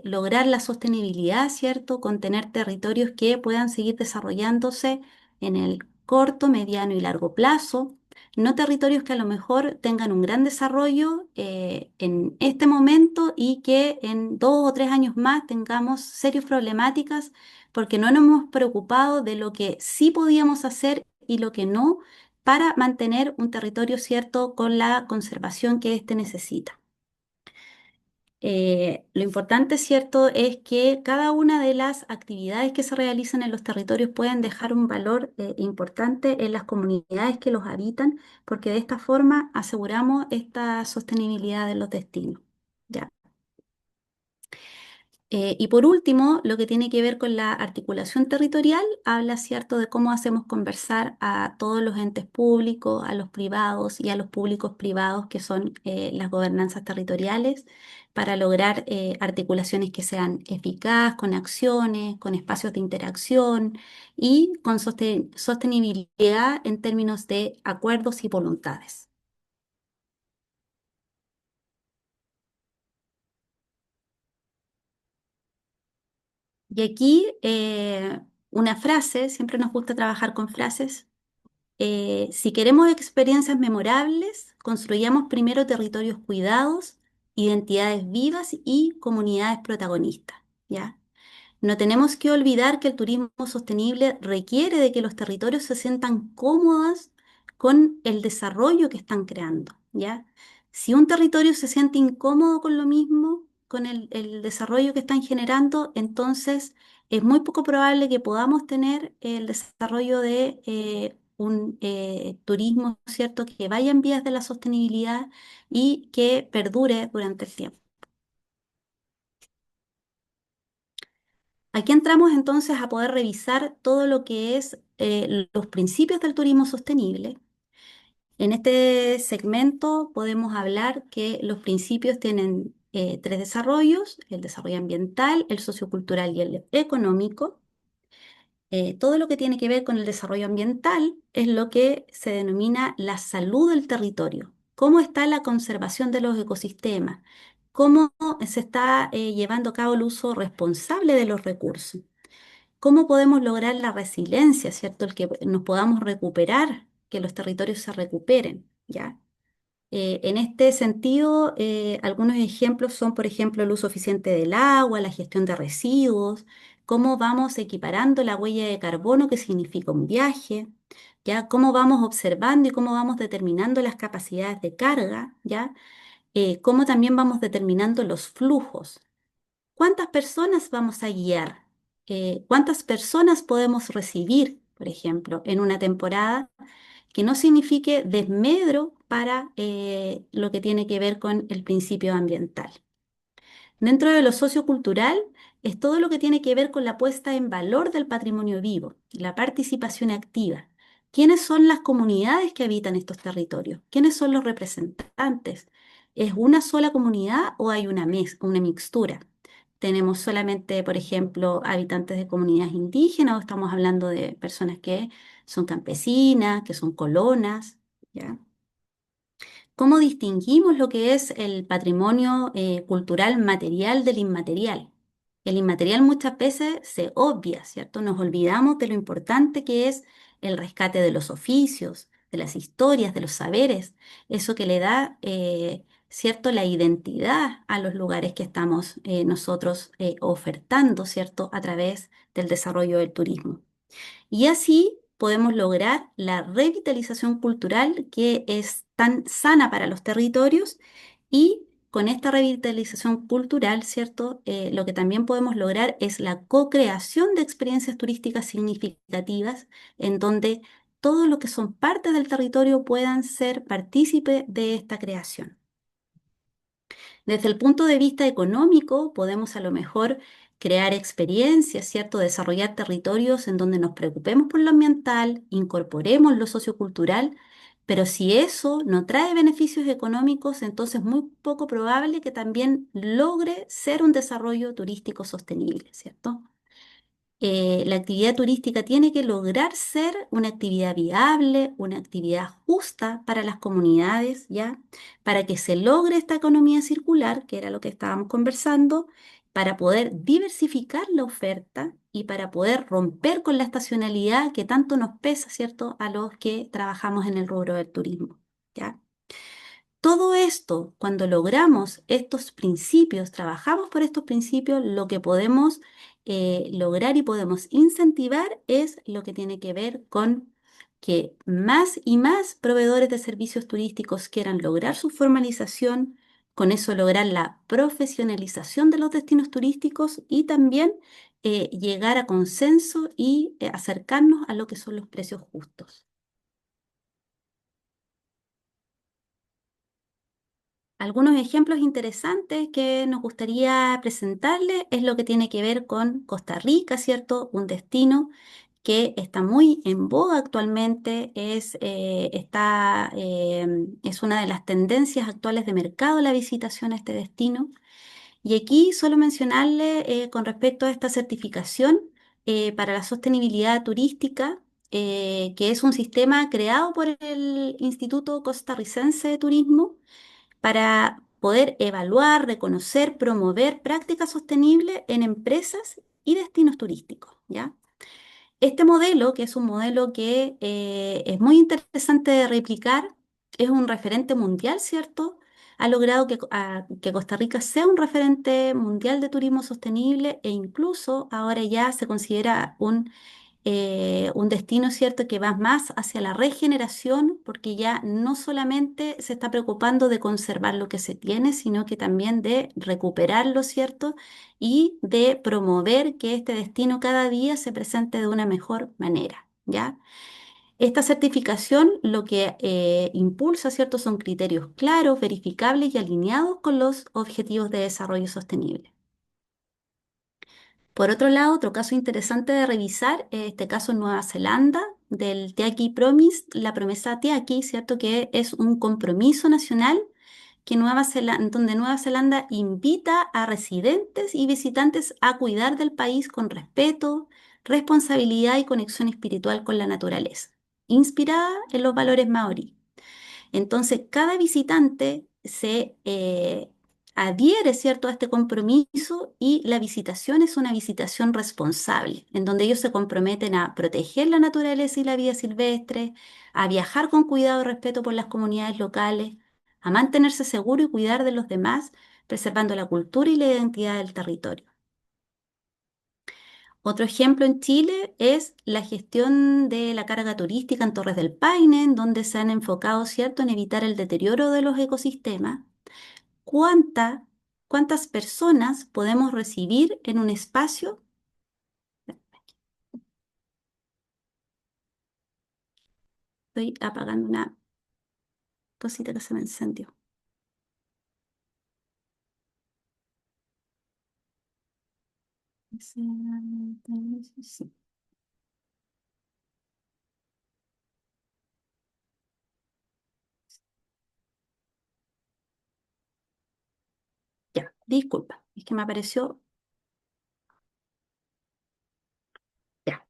lograr la sostenibilidad, ¿cierto? Con tener territorios que puedan seguir desarrollándose en el corto, mediano y largo plazo, no territorios que a lo mejor tengan un gran desarrollo en este momento y que en 2 o 3 años más tengamos serias problemáticas porque no nos hemos preocupado de lo que sí podíamos hacer y lo que no para mantener un territorio, ¿cierto?, con la conservación que éste necesita. Lo importante, ¿cierto?, es que cada una de las actividades que se realizan en los territorios pueden dejar un valor importante en las comunidades que los habitan, porque de esta forma aseguramos esta sostenibilidad de los destinos. ¿Ya? Y por último, lo que tiene que ver con la articulación territorial, habla, ¿cierto?, de cómo hacemos conversar a todos los entes públicos, a los privados y a los públicos privados, que son las gobernanzas territoriales, para lograr articulaciones que sean eficaces, con acciones, con espacios de interacción y con sostenibilidad en términos de acuerdos y voluntades. Y aquí una frase, siempre nos gusta trabajar con frases. Si queremos experiencias memorables, construyamos primero territorios cuidados, identidades vivas y comunidades protagonistas, ¿ya? No tenemos que olvidar que el turismo sostenible requiere de que los territorios se sientan cómodos con el desarrollo que están creando, ¿ya? Si un territorio se siente incómodo con lo mismo, con el desarrollo que están generando, entonces es muy poco probable que podamos tener el desarrollo de un turismo, ¿cierto?, que vaya en vías de la sostenibilidad y que perdure durante el tiempo. Aquí entramos entonces a poder revisar todo lo que es los principios del turismo sostenible. En este segmento podemos hablar que los principios tienen tres desarrollos: el desarrollo ambiental, el sociocultural y el económico. Todo lo que tiene que ver con el desarrollo ambiental es lo que se denomina la salud del territorio. ¿Cómo está la conservación de los ecosistemas? ¿Cómo se está llevando a cabo el uso responsable de los recursos? ¿Cómo podemos lograr la resiliencia, ¿cierto? El que nos podamos recuperar, que los territorios se recuperen, ¿ya? En este sentido, algunos ejemplos son, por ejemplo, el uso eficiente del agua, la gestión de residuos, cómo vamos equiparando la huella de carbono que significa un viaje, ¿ya? Cómo vamos observando y cómo vamos determinando las capacidades de carga, ¿ya? Cómo también vamos determinando los flujos. ¿Cuántas personas vamos a guiar? ¿Cuántas personas podemos recibir, por ejemplo, en una temporada? Que no signifique desmedro para lo que tiene que ver con el principio ambiental. Dentro de lo sociocultural es todo lo que tiene que ver con la puesta en valor del patrimonio vivo, la participación activa. ¿Quiénes son las comunidades que habitan estos territorios? ¿Quiénes son los representantes? ¿Es una sola comunidad o hay una mixtura? ¿Tenemos solamente, por ejemplo, habitantes de comunidades indígenas o estamos hablando de personas que son campesinas, que son colonas? ¿Ya? ¿Cómo distinguimos lo que es el patrimonio cultural material del inmaterial? El inmaterial muchas veces se obvia, ¿cierto? Nos olvidamos de lo importante que es el rescate de los oficios, de las historias, de los saberes, eso que le da, ¿cierto?, la identidad a los lugares que estamos nosotros ofertando, ¿cierto?, a través del desarrollo del turismo. Y así podemos lograr la revitalización cultural que es tan sana para los territorios y con esta revitalización cultural, ¿cierto? Lo que también podemos lograr es la co-creación de experiencias turísticas significativas en donde todos los que son parte del territorio puedan ser partícipe de esta creación. Desde el punto de vista económico, podemos a lo mejor crear experiencias, ¿cierto? Desarrollar territorios en donde nos preocupemos por lo ambiental, incorporemos lo sociocultural, pero si eso no trae beneficios económicos, entonces es muy poco probable que también logre ser un desarrollo turístico sostenible, ¿cierto? La actividad turística tiene que lograr ser una actividad viable, una actividad justa para las comunidades, ¿ya? Para que se logre esta economía circular, que era lo que estábamos conversando, para poder diversificar la oferta y para poder romper con la estacionalidad que tanto nos pesa, ¿cierto?, a los que trabajamos en el rubro del turismo, ¿ya? Todo esto, cuando logramos estos principios, trabajamos por estos principios, lo que podemos lograr y podemos incentivar es lo que tiene que ver con que más y más proveedores de servicios turísticos quieran lograr su formalización, con eso lograr la profesionalización de los destinos turísticos y también llegar a consenso y acercarnos a lo que son los precios justos. Algunos ejemplos interesantes que nos gustaría presentarles es lo que tiene que ver con Costa Rica, ¿cierto? Un destino que está muy en boga actualmente, es una de las tendencias actuales de mercado la visitación a este destino. Y aquí solo mencionarle con respecto a esta certificación para la sostenibilidad turística, que es un sistema creado por el Instituto Costarricense de Turismo para poder evaluar, reconocer, promover prácticas sostenibles en empresas y destinos turísticos, ¿ya? Este modelo, que es un modelo que es muy interesante de replicar, es un referente mundial, ¿cierto? Ha logrado que Costa Rica sea un referente mundial de turismo sostenible e incluso ahora ya se considera un destino, ¿cierto?, que va más hacia la regeneración, porque ya no solamente se está preocupando de conservar lo que se tiene, sino que también de recuperarlo, ¿cierto?, y de promover que este destino cada día se presente de una mejor manera, ¿ya? Esta certificación lo que impulsa, ¿cierto?, son criterios claros, verificables y alineados con los objetivos de desarrollo sostenible. Por otro lado, otro caso interesante de revisar, este caso en Nueva Zelanda, del Teaki Promise, la promesa Teaki, ¿cierto? Que es un compromiso nacional donde Nueva Zelanda invita a residentes y visitantes a cuidar del país con respeto, responsabilidad y conexión espiritual con la naturaleza, inspirada en los valores maorí. Entonces, cada visitante se adhiere, ¿cierto?, a este compromiso y la visitación es una visitación responsable, en donde ellos se comprometen a proteger la naturaleza y la vida silvestre, a viajar con cuidado y respeto por las comunidades locales, a mantenerse seguro y cuidar de los demás, preservando la cultura y la identidad del territorio. Otro ejemplo en Chile es la gestión de la carga turística en Torres del Paine, en donde se han enfocado, ¿cierto?, en evitar el deterioro de los ecosistemas. ¿Cuántas personas podemos recibir en un espacio? Estoy apagando una cosita que se me encendió. Sí. Ya, disculpa, es que me apareció. Ya.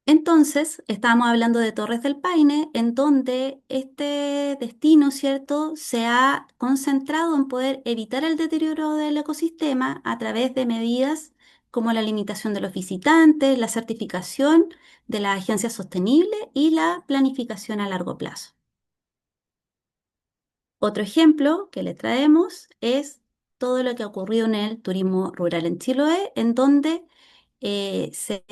Entonces, estábamos hablando de Torres del Paine, en donde este destino, ¿cierto?, se ha concentrado en poder evitar el deterioro del ecosistema a través de medidas como la limitación de los visitantes, la certificación de la agencia sostenible y la planificación a largo plazo. Otro ejemplo que le traemos es todo lo que ha ocurrido en el turismo rural en Chiloé, en donde se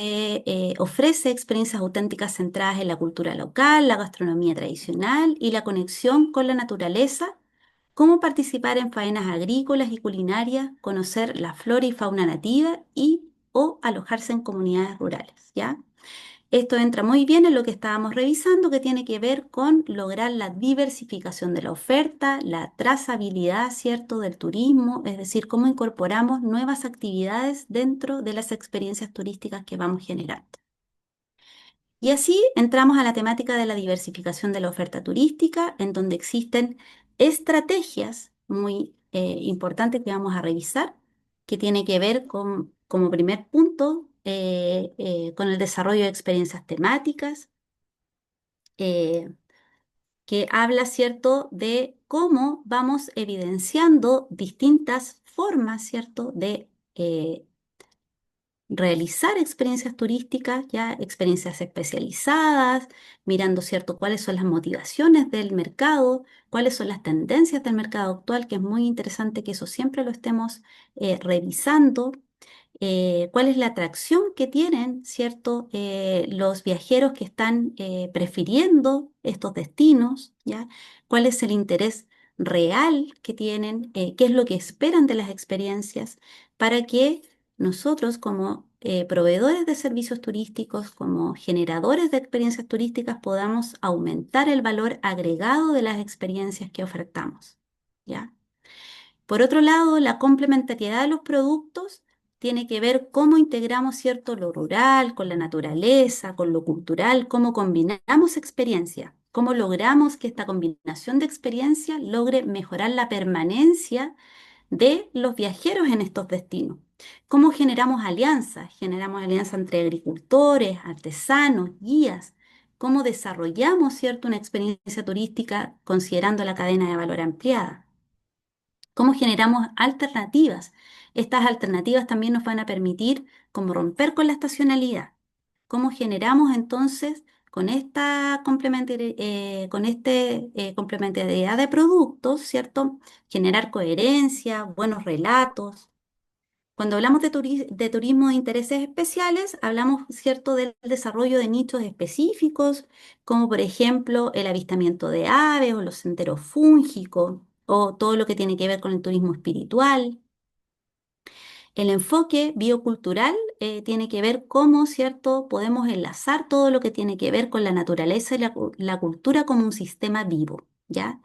ofrece experiencias auténticas centradas en la cultura local, la gastronomía tradicional y la conexión con la naturaleza, como participar en faenas agrícolas y culinarias, conocer la flora y fauna nativa o alojarse en comunidades rurales, ¿ya? Esto entra muy bien en lo que estábamos revisando, que tiene que ver con lograr la diversificación de la oferta, la trazabilidad, ¿cierto?, del turismo, es decir, cómo incorporamos nuevas actividades dentro de las experiencias turísticas que vamos generando. Y así entramos a la temática de la diversificación de la oferta turística, en donde existen estrategias muy importantes que vamos a revisar, que tiene que ver con, como primer punto, con el desarrollo de experiencias temáticas, eh, que habla, ¿cierto?, de cómo vamos evidenciando distintas formas, ¿cierto?, de realizar experiencias turísticas, ya experiencias especializadas, mirando, ¿cierto?, cuáles son las motivaciones del mercado, cuáles son las tendencias del mercado actual, que es muy interesante que eso siempre lo estemos revisando, cuál es la atracción que tienen, ¿cierto?, los viajeros que están prefiriendo estos destinos, ¿ya? ¿Cuál es el interés real que tienen? ¿Qué es lo que esperan de las experiencias para que nosotros como proveedores de servicios turísticos, como generadores de experiencias turísticas, podamos aumentar el valor agregado de las experiencias que ofertamos, ¿ya? Por otro lado, la complementariedad de los productos tiene que ver cómo integramos, ¿cierto?, lo rural con la naturaleza, con lo cultural, cómo combinamos experiencias, cómo logramos que esta combinación de experiencias logre mejorar la permanencia de los viajeros en estos destinos. ¿Cómo generamos alianzas entre agricultores, artesanos, guías? ¿Cómo desarrollamos, cierto, una experiencia turística considerando la cadena de valor ampliada? ¿Cómo generamos alternativas? Estas alternativas también nos van a permitir como romper con la estacionalidad. ¿Cómo generamos entonces con esta complementariedad de productos, ¿cierto? Generar coherencia, buenos relatos. Cuando hablamos de turismo de intereses especiales, hablamos, ¿cierto?, del desarrollo de nichos específicos, como por ejemplo el avistamiento de aves o los senderos fúngicos, o todo lo que tiene que ver con el turismo espiritual. El enfoque biocultural tiene que ver cómo, ¿cierto?, podemos enlazar todo lo que tiene que ver con la naturaleza y la cultura como un sistema vivo, ¿ya?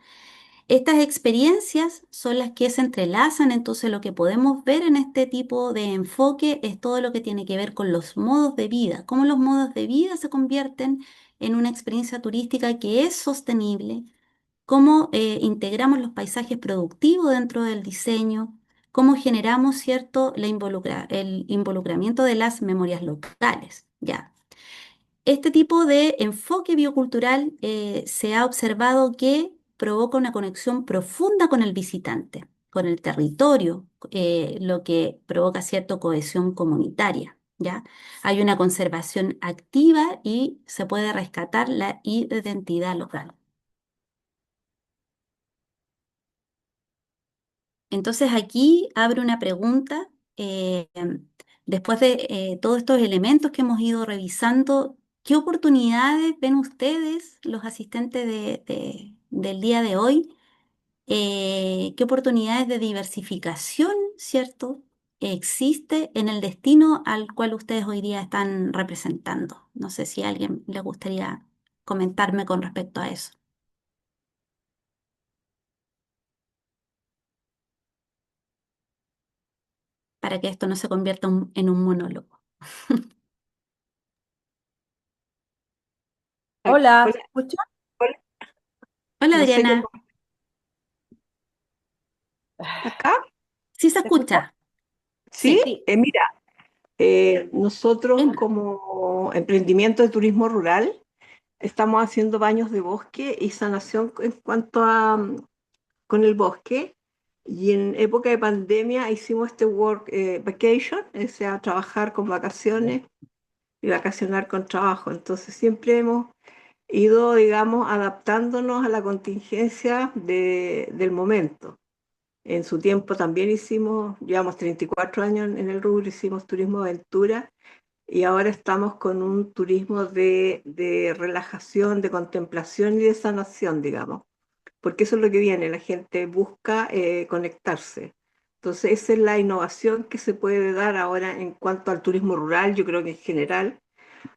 Estas experiencias son las que se entrelazan, entonces lo que podemos ver en este tipo de enfoque es todo lo que tiene que ver con los modos de vida, cómo los modos de vida se convierten en una experiencia turística que es sostenible, cómo integramos los paisajes productivos dentro del diseño, cómo generamos, ¿cierto?, el involucramiento de las memorias locales, ¿ya? Este tipo de enfoque biocultural se ha observado que provoca una conexión profunda con el visitante, con el territorio, lo que provoca cierta cohesión comunitaria, ¿ya? Hay una conservación activa y se puede rescatar la identidad local. Entonces aquí abre una pregunta. Después de todos estos elementos que hemos ido revisando, ¿qué oportunidades ven ustedes, los asistentes del día de hoy? ¿Qué oportunidades de diversificación, cierto, existe en el destino al cual ustedes hoy día están representando? No sé si a alguien le gustaría comentarme con respecto a eso, para que esto no se convierta en un monólogo. Hola, Hola, ¿se escucha? hola. Hola No sé Adriana, cómo acá. ¿sí se ¿Se escucha? escucha? Sí, Sí. Sí. mira, nosotros Emma. como emprendimiento de turismo rural estamos haciendo baños de bosque y sanación en cuanto a con el bosque. Y en época de pandemia hicimos este work vacation, o sea, trabajar con vacaciones y vacacionar con trabajo. Entonces siempre hemos ido, digamos, adaptándonos a la contingencia del momento. En su tiempo también hicimos, llevamos 34 años en el rubro, hicimos turismo aventura y ahora estamos con un turismo de relajación, de contemplación y de sanación, digamos, porque eso es lo que viene, la gente busca conectarse. Entonces esa es la innovación que se puede dar ahora en cuanto al turismo rural, yo creo que en general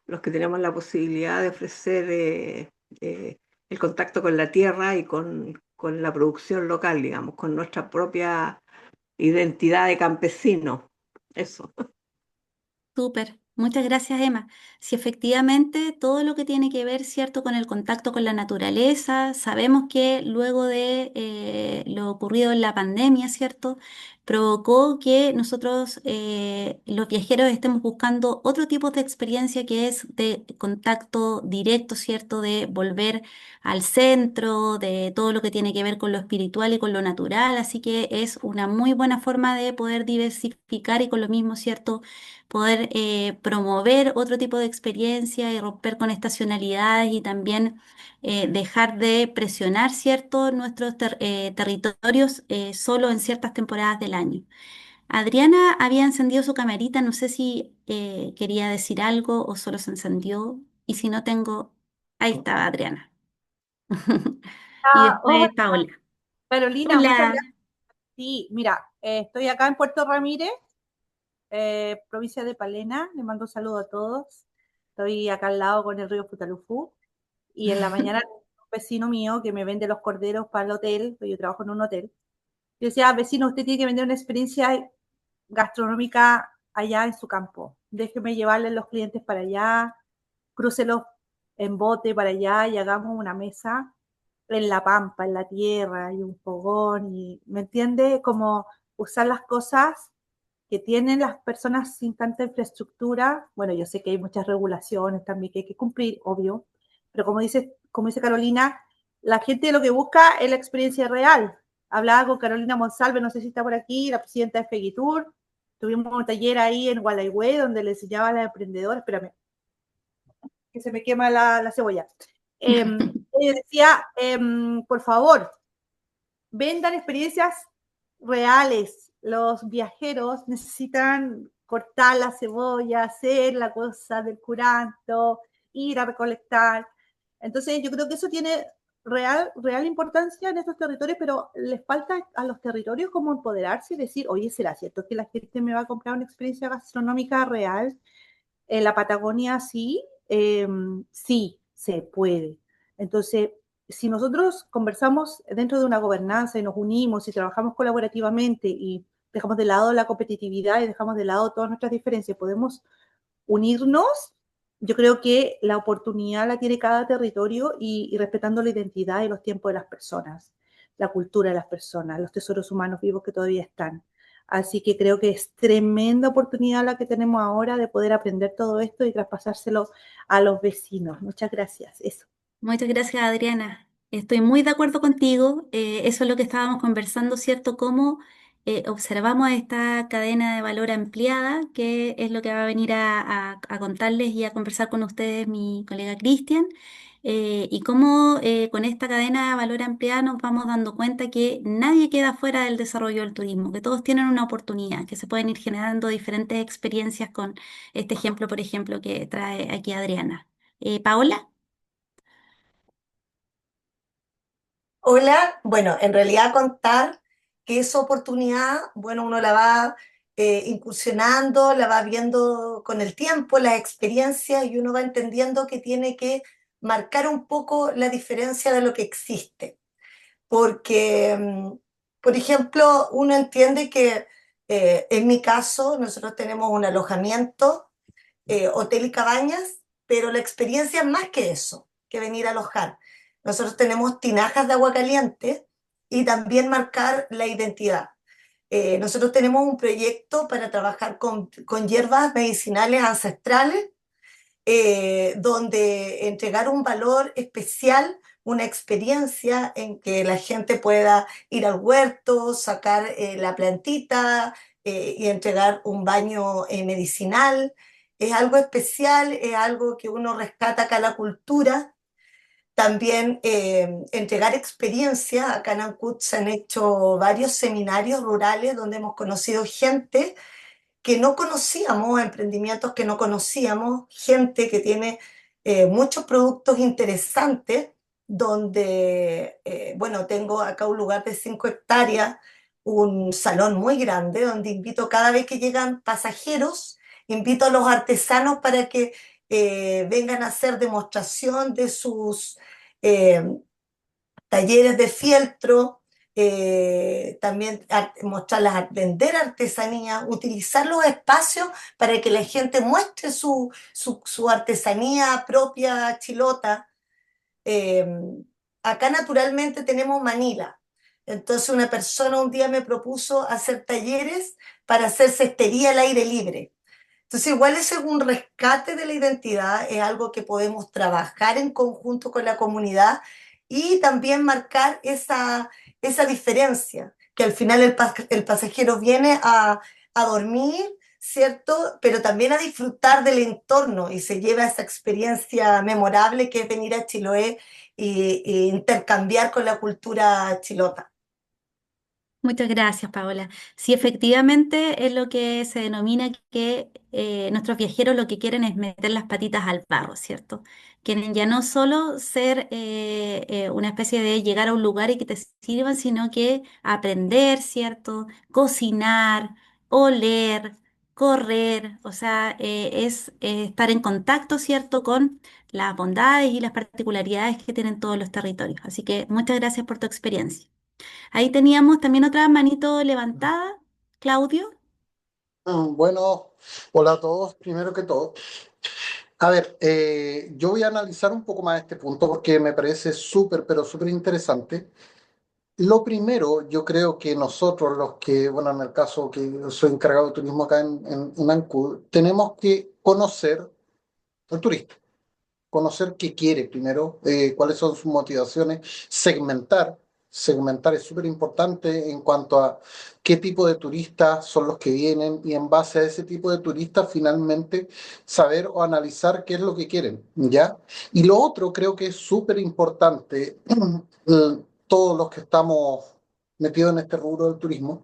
los que tenemos la posibilidad de ofrecer eh, el contacto con la tierra y con la producción local, digamos, con nuestra propia identidad de campesino. Eso. Súper, muchas gracias, Emma. Sí, efectivamente, todo lo que tiene que ver, ¿cierto?, con el contacto con la naturaleza, sabemos que luego de lo ocurrido en la pandemia, ¿cierto?, provocó que nosotros, los viajeros, estemos buscando otro tipo de experiencia que es de contacto directo, ¿cierto?, de volver al centro, de todo lo que tiene que ver con lo espiritual y con lo natural. Así que es una muy buena forma de poder diversificar y con lo mismo, ¿cierto?, poder promover otro tipo de experiencia y romper con estacionalidades y también dejar de presionar, ¿cierto?, nuestros territorios solo en ciertas temporadas del año. Adriana había encendido su camarita, no sé si quería decir algo o solo se encendió, y si no tengo, ahí estaba Adriana. Y Hola, después Paola. Carolina, muchas Hola, gracias. Sí, mira, estoy acá en Puerto Ramírez, provincia de Palena. Le mando un saludo a todos. Estoy acá al lado con el río Futalufú. Y en la mañana, un vecino mío que me vende los corderos para el hotel, porque yo trabajo en un hotel. Yo decía, vecino, usted tiene que vender una experiencia gastronómica allá en su campo. Déjeme llevarle los clientes para allá, crúcelos en bote para allá y hagamos una mesa en la pampa, en la tierra, y un fogón, y ¿me entiende? Como usar las cosas que tienen las personas sin tanta infraestructura. Bueno, yo sé que hay muchas regulaciones también que hay que cumplir, obvio, pero como dice Carolina, la gente lo que busca es la experiencia real. Hablaba con Carolina Monsalve, no sé si está por aquí, la presidenta de Fegitur. Tuvimos un taller ahí en Gualeguay donde le enseñaba a las emprendedoras, espérame, que se me quema la cebolla. Decía, por favor, vendan experiencias reales. Los viajeros necesitan cortar la cebolla, hacer la cosa del curanto, ir a recolectar. Entonces, yo creo que eso tiene real importancia en estos territorios, pero les falta a los territorios como empoderarse y decir, oye, ¿será cierto que la gente me va a comprar una experiencia gastronómica real? En la Patagonia sí, sí, se puede. Entonces, si nosotros conversamos dentro de una gobernanza y nos unimos y trabajamos colaborativamente y dejamos de lado la competitividad y dejamos de lado todas nuestras diferencias, podemos unirnos. Yo creo que la oportunidad la tiene cada territorio y respetando la identidad y los tiempos de las personas, la cultura de las personas, los tesoros humanos vivos que todavía están. Así que creo que es tremenda oportunidad la que tenemos ahora de poder aprender todo esto y traspasárselo a los vecinos. Muchas gracias. Eso. Muchas gracias, Adriana. Estoy muy de acuerdo contigo. Eso es lo que estábamos conversando, ¿cierto? Cómo observamos esta cadena de valor ampliada, que es lo que va a venir a contarles y a conversar con ustedes mi colega Cristian, y cómo con esta cadena de valor ampliada nos vamos dando cuenta que nadie queda fuera del desarrollo del turismo, que todos tienen una oportunidad, que se pueden ir generando diferentes experiencias con este ejemplo, por ejemplo, que trae aquí Adriana. Paola. Hola, bueno, en realidad contar que esa oportunidad, bueno, uno la va incursionando, la va viendo con el tiempo, las experiencias, y uno va entendiendo que tiene que marcar un poco la diferencia de lo que existe. Porque, por ejemplo, uno entiende que en mi caso nosotros tenemos un alojamiento, hotel y cabañas, pero la experiencia es más que eso, que venir a alojar. Nosotros tenemos tinajas de agua caliente y también marcar la identidad. Nosotros tenemos un proyecto para trabajar con hierbas medicinales ancestrales, donde entregar un valor especial, una experiencia en que la gente pueda ir al huerto, sacar la plantita y entregar un baño medicinal. Es algo especial, es algo que uno rescata acá la cultura. También entregar experiencias. Acá en Ancud se han hecho varios seminarios rurales donde hemos conocido gente que no conocíamos, emprendimientos que no conocíamos, gente que tiene muchos productos interesantes, donde, bueno, tengo acá un lugar de 5 hectáreas, un salón muy grande, donde invito cada vez que llegan pasajeros, invito a los artesanos para que vengan a hacer demostración de sus eh, talleres de fieltro, también mostrarlas, vender artesanía, utilizar los espacios para que la gente muestre su artesanía propia chilota. Eh, Acá naturalmente tenemos Manila. Entonces una persona un día me propuso hacer talleres para hacer cestería al aire libre. Entonces igual ese es un rescate de la identidad, es algo que podemos trabajar en conjunto con la comunidad y también marcar esa diferencia, que al final el pasajero viene a dormir, ¿cierto? Pero también a disfrutar del entorno y se lleva esa experiencia memorable que es venir a Chiloé y intercambiar con la cultura chilota. Muchas gracias, Paola. Sí, efectivamente es lo que se denomina que nuestros viajeros lo que quieren es meter las patitas al barro, ¿cierto? Quieren ya no solo ser una especie de llegar a un lugar y que te sirvan, sino que aprender, ¿cierto? Cocinar, oler, correr, o sea, es estar en contacto, ¿cierto?, con las bondades y las particularidades que tienen todos los territorios. Así que muchas gracias por tu experiencia. Ahí teníamos también otra manito levantada, Claudio. Bueno, hola a todos, primero que todo. A ver, yo voy a analizar un poco más este punto porque me parece súper, pero súper interesante. Lo primero, yo creo que nosotros, los que, bueno, en el caso que soy encargado de turismo acá en Ancud, tenemos que conocer al turista, conocer qué quiere primero, cuáles son sus motivaciones, segmentar. Segmentar es súper importante en cuanto a qué tipo de turistas son los que vienen y en base a ese tipo de turistas finalmente saber o analizar qué es lo que quieren, ¿ya? Y lo otro creo que es súper importante, todos los que estamos metidos en este rubro del turismo,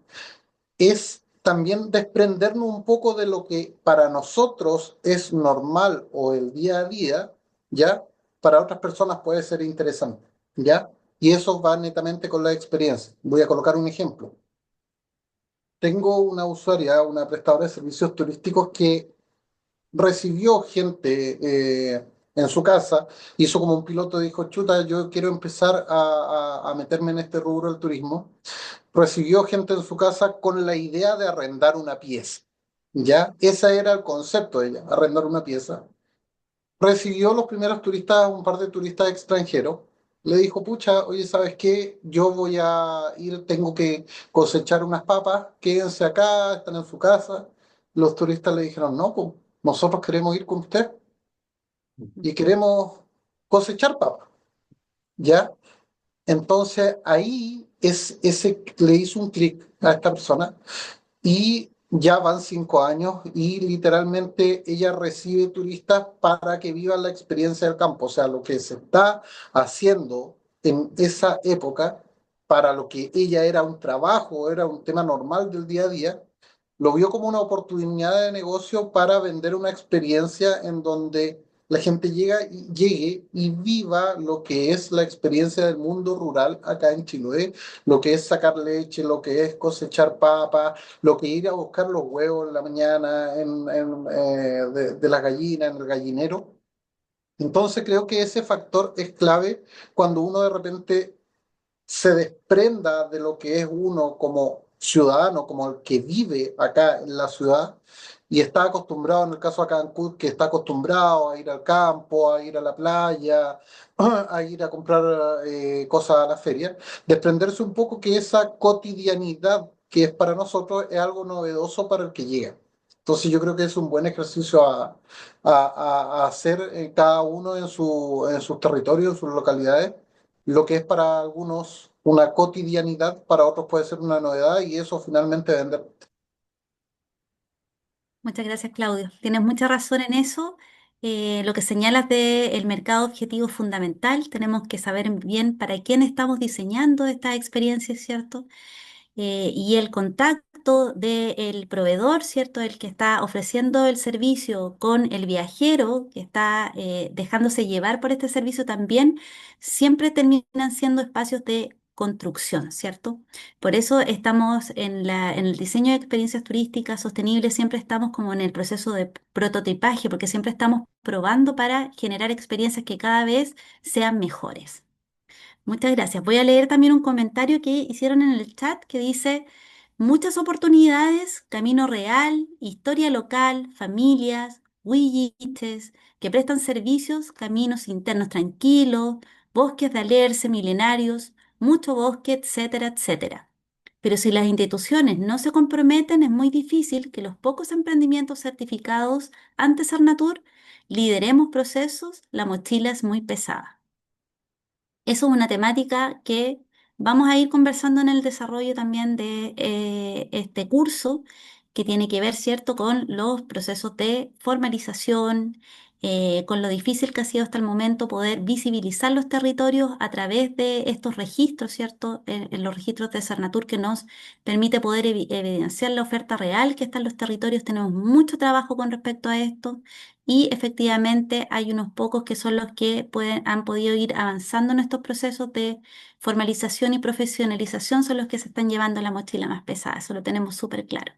es también desprendernos un poco de lo que para nosotros es normal o el día a día, ¿ya? Para otras personas puede ser interesante, ¿ya? Y eso va netamente con la experiencia. Voy a colocar un ejemplo. Tengo una usuaria, una prestadora de servicios turísticos que recibió gente en su casa, hizo como un piloto, dijo, chuta, yo quiero empezar a meterme en este rubro del turismo. Recibió gente en su casa con la idea de arrendar una pieza. ¿Ya? Ese era el concepto de ella, arrendar una pieza. Recibió los primeros turistas, un par de turistas extranjeros. Le dijo, pucha, oye, ¿sabes qué? Yo voy a ir, tengo que cosechar unas papas, quédense acá, están en su casa. Los turistas le dijeron, no, pues nosotros queremos ir con usted y queremos cosechar papas, ¿ya? Entonces ahí ese le hizo un clic a esta persona y ya van 5 años y literalmente ella recibe turistas para que vivan la experiencia del campo. O sea, lo que se está haciendo en esa época, para lo que ella era un trabajo, era un tema normal del día a día, lo vio como una oportunidad de negocio para vender una experiencia en donde la gente llegue y viva lo que es la experiencia del mundo rural acá en Chiloé, lo que es sacar leche, lo que es cosechar papas, lo que ir a buscar los huevos en la mañana de las gallinas, en el gallinero. Entonces creo que ese factor es clave cuando uno de repente se desprenda de lo que es uno como ciudadano, como el que vive acá en la ciudad y está acostumbrado, en el caso acá en Cancún, que está acostumbrado a ir al campo, a ir a la playa, a ir a comprar cosas a la feria, desprenderse un poco que esa cotidianidad que es para nosotros es algo novedoso para el que llega. Entonces yo creo que es un buen ejercicio a hacer cada uno en sus territorios, en sus localidades, lo que es para algunos una cotidianidad, para otros puede ser una novedad y eso finalmente vender. Muchas gracias, Claudio. Tienes mucha razón en eso. Lo que señalas del mercado objetivo es fundamental. Tenemos que saber bien para quién estamos diseñando esta experiencia, ¿cierto? Y el contacto del proveedor, ¿cierto? El que está ofreciendo el servicio con el viajero que está dejándose llevar por este servicio también, siempre terminan siendo espacios de construcción, ¿cierto? Por eso estamos en el diseño de experiencias turísticas sostenibles, siempre estamos como en el proceso de prototipaje, porque siempre estamos probando para generar experiencias que cada vez sean mejores. Muchas gracias. Voy a leer también un comentario que hicieron en el chat que dice, muchas oportunidades, camino real, historia local, familias, huilliches, que prestan servicios, caminos internos tranquilos, bosques de alerce milenarios, mucho bosque, etcétera, etcétera. Pero si las instituciones no se comprometen, es muy difícil que los pocos emprendimientos certificados ante Sarnatur lideremos procesos, la mochila es muy pesada. Eso es una temática que vamos a ir conversando en el desarrollo también de este curso, que tiene que ver, ¿cierto?, con los procesos de formalización, con lo difícil que ha sido hasta el momento poder visibilizar los territorios a través de estos registros, ¿cierto?, en los registros de Cernatur que nos permite poder evidenciar la oferta real que está en los territorios. Tenemos mucho trabajo con respecto a esto. Y efectivamente hay unos pocos que son los que han podido ir avanzando en estos procesos de formalización y profesionalización, son los que se están llevando la mochila más pesada, eso lo tenemos súper claro.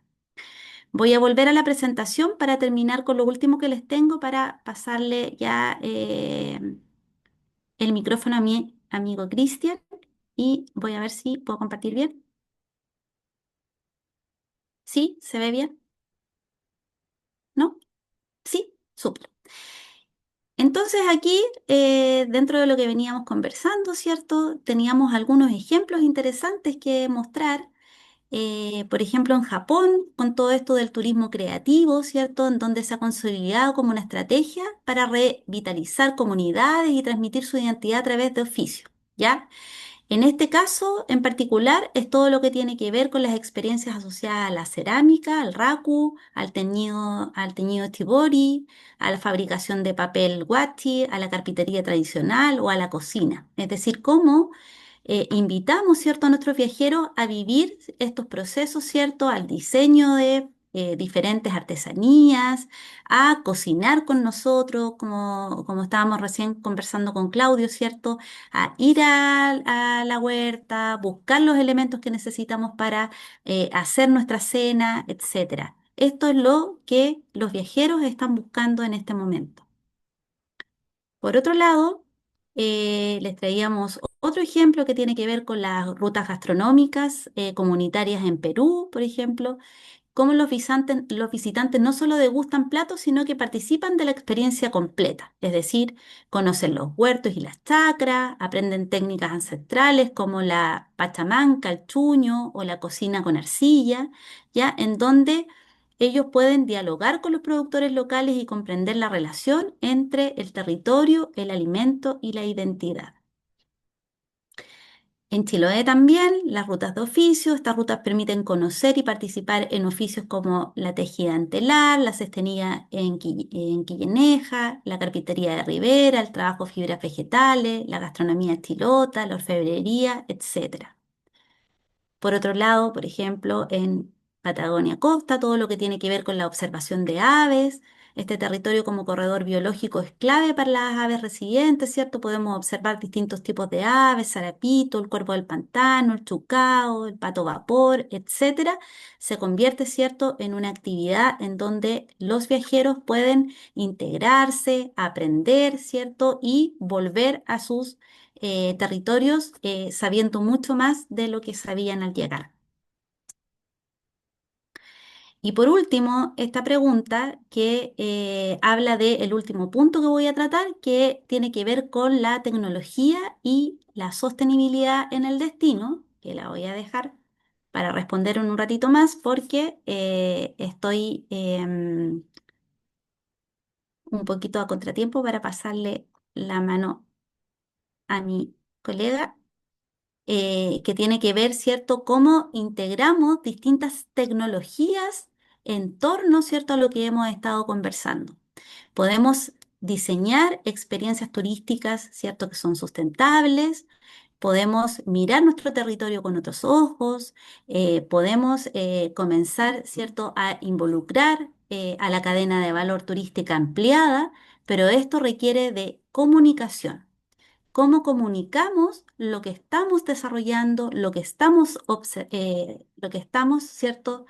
Voy a volver a la presentación para terminar con lo último que les tengo para pasarle ya el micrófono a mi amigo Cristian y voy a ver si puedo compartir bien. ¿Sí? ¿Se ve bien? ¿No? Sí, súper. Entonces aquí, dentro de lo que veníamos conversando, ¿cierto? Teníamos algunos ejemplos interesantes que mostrar. Por ejemplo, en Japón, con todo esto del turismo creativo, ¿cierto? En donde se ha consolidado como una estrategia para revitalizar comunidades y transmitir su identidad a través de oficios, ¿ya? En este caso, en particular, es todo lo que tiene que ver con las experiencias asociadas a la cerámica, al raku, al teñido shibori, a la fabricación de papel washi, a la carpintería tradicional o a la cocina. Es decir, cómo invitamos, ¿cierto?, a nuestros viajeros a vivir estos procesos, ¿cierto?, al diseño de diferentes artesanías, a cocinar con nosotros, como estábamos recién conversando con Claudio, ¿cierto?, a ir a la huerta, buscar los elementos que necesitamos para hacer nuestra cena, etcétera. Esto es lo que los viajeros están buscando en este momento. Por otro lado, les traíamos otro ejemplo que tiene que ver con las rutas gastronómicas comunitarias en Perú, por ejemplo, cómo los visitantes no solo degustan platos, sino que participan de la experiencia completa, es decir, conocen los huertos y las chacras, aprenden técnicas ancestrales como la pachamanca, el chuño o la cocina con arcilla, ya en donde ellos pueden dialogar con los productores locales y comprender la relación entre el territorio, el alimento y la identidad. En Chiloé también, las rutas de oficio. Estas rutas permiten conocer y participar en oficios como la tejida en telar, la cestería en quilleneja, la carpintería de ribera, el trabajo de fibras vegetales, la gastronomía chilota, la orfebrería, etc. Por otro lado, por ejemplo, en Patagonia Costa, todo lo que tiene que ver con la observación de aves. Este territorio como corredor biológico es clave para las aves residentes, ¿cierto? Podemos observar distintos tipos de aves, zarapito, el cuervo del pantano, el chucao, el pato vapor, etcétera. Se convierte, ¿cierto?, en una actividad en donde los viajeros pueden integrarse, aprender, ¿cierto?, y volver a sus territorios sabiendo mucho más de lo que sabían al llegar. Y por último, esta pregunta que habla del último punto que voy a tratar, que tiene que ver con la tecnología y la sostenibilidad en el destino, que la voy a dejar para responder en un ratito más porque estoy un poquito a contratiempo para pasarle la mano a mi colega que tiene que ver, ¿cierto?, cómo integramos distintas tecnologías en torno, ¿cierto?, a lo que hemos estado conversando. Podemos diseñar experiencias turísticas, ¿cierto?, que son sustentables. Podemos mirar nuestro territorio con otros ojos. Podemos comenzar, ¿cierto?, a involucrar a la cadena de valor turística ampliada, pero esto requiere de comunicación. Cómo comunicamos lo que estamos desarrollando, lo que estamos, ¿cierto?,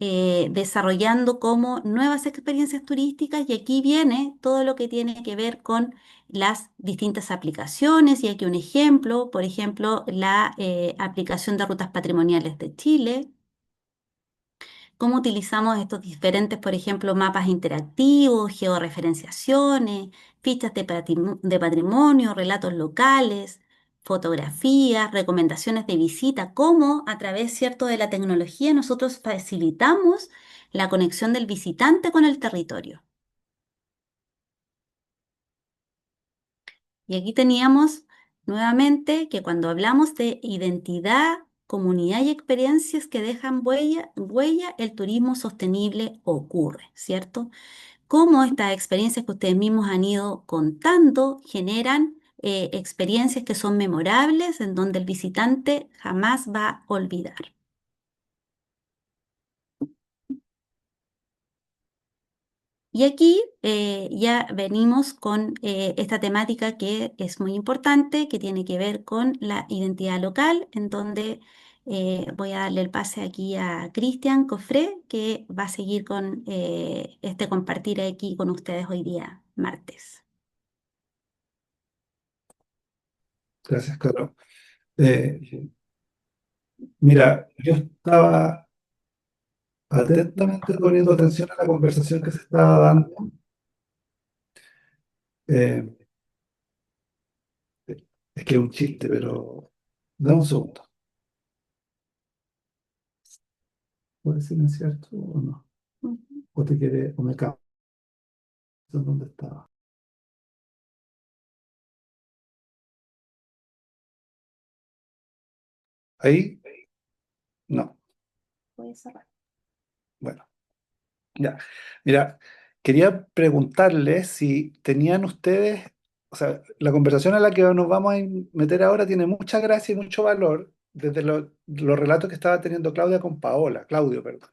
desarrollando como nuevas experiencias turísticas, y aquí viene todo lo que tiene que ver con las distintas aplicaciones, y aquí un ejemplo, por ejemplo, la aplicación de rutas patrimoniales de Chile. Cómo utilizamos estos diferentes, por ejemplo, mapas interactivos, georreferenciaciones, fichas de patrimonio, relatos locales, fotografías, recomendaciones de visita, cómo a través, cierto, de la tecnología nosotros facilitamos la conexión del visitante con el territorio. Y aquí teníamos nuevamente que cuando hablamos de identidad, comunidad y experiencias que dejan huella, el turismo sostenible ocurre, ¿cierto? Cómo estas experiencias que ustedes mismos han ido contando generan experiencias que son memorables, en donde el visitante jamás va a olvidar. Y aquí ya venimos con esta temática que es muy importante, que tiene que ver con la identidad local, en donde Voy a darle el pase aquí a Cristian Cofré, que va a seguir con este compartir aquí con ustedes hoy día, martes. Gracias, Carlos. Eh, Mira, yo estaba atentamente poniendo atención a la conversación que se estaba dando. Eh, es que es un chiste, pero dame un segundo. ¿Puedes silenciar tú o no? Ujú. ¿O te quieres, o me cambio? ¿Dónde estaba? ¿Ahí? No. Puedes cerrar. Bueno, ya. Mira, quería preguntarles si tenían ustedes, o sea, la conversación a la que nos vamos a meter ahora tiene mucha gracia y mucho valor desde los relatos que estaba teniendo Claudia con Paola, Claudio, perdón,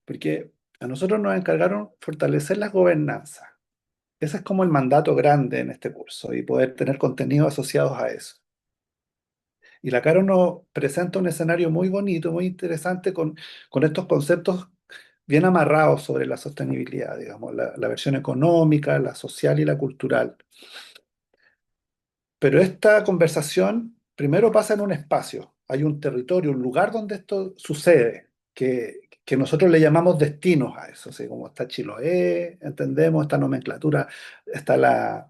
porque a nosotros nos encargaron fortalecer las gobernanzas. Ese es como el mandato grande en este curso y poder tener contenidos asociados a eso. Y la Caro nos presenta un escenario muy bonito, muy interesante con estos conceptos bien amarrados sobre la sostenibilidad, digamos, la versión económica, la social y la cultural. Pero esta conversación primero pasa en un espacio, hay un territorio, un lugar donde esto sucede, que nosotros le llamamos destinos a eso, así como está Chiloé, entendemos esta nomenclatura, está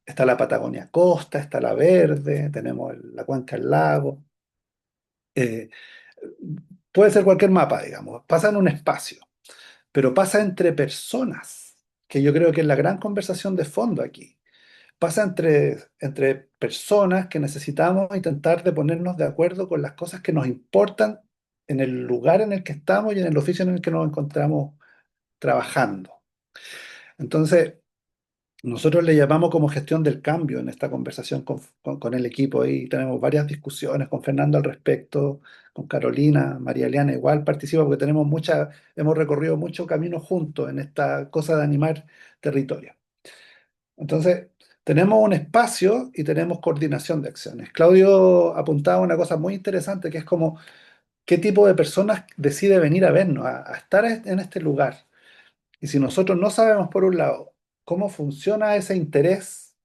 está la Patagonia Costa, está la Verde, tenemos la cuenca del lago. Eh, Puede ser cualquier mapa, digamos, pasa en un espacio, pero pasa entre personas, que yo creo que es la gran conversación de fondo aquí. Pasa entre personas que necesitamos intentar de ponernos de acuerdo con las cosas que nos importan en el lugar en el que estamos y en el oficio en el que nos encontramos trabajando. Entonces, nosotros le llamamos como gestión del cambio en esta conversación con el equipo y tenemos varias discusiones con Fernando al respecto, con Carolina, María Eliana igual participa porque hemos recorrido mucho camino juntos en esta cosa de animar territorio. Entonces, tenemos un espacio y tenemos coordinación de acciones. Claudio apuntaba una cosa muy interesante que es como qué tipo de personas decide venir a vernos, a estar en este lugar. Y si nosotros no sabemos, por un lado, cómo funciona ese interés,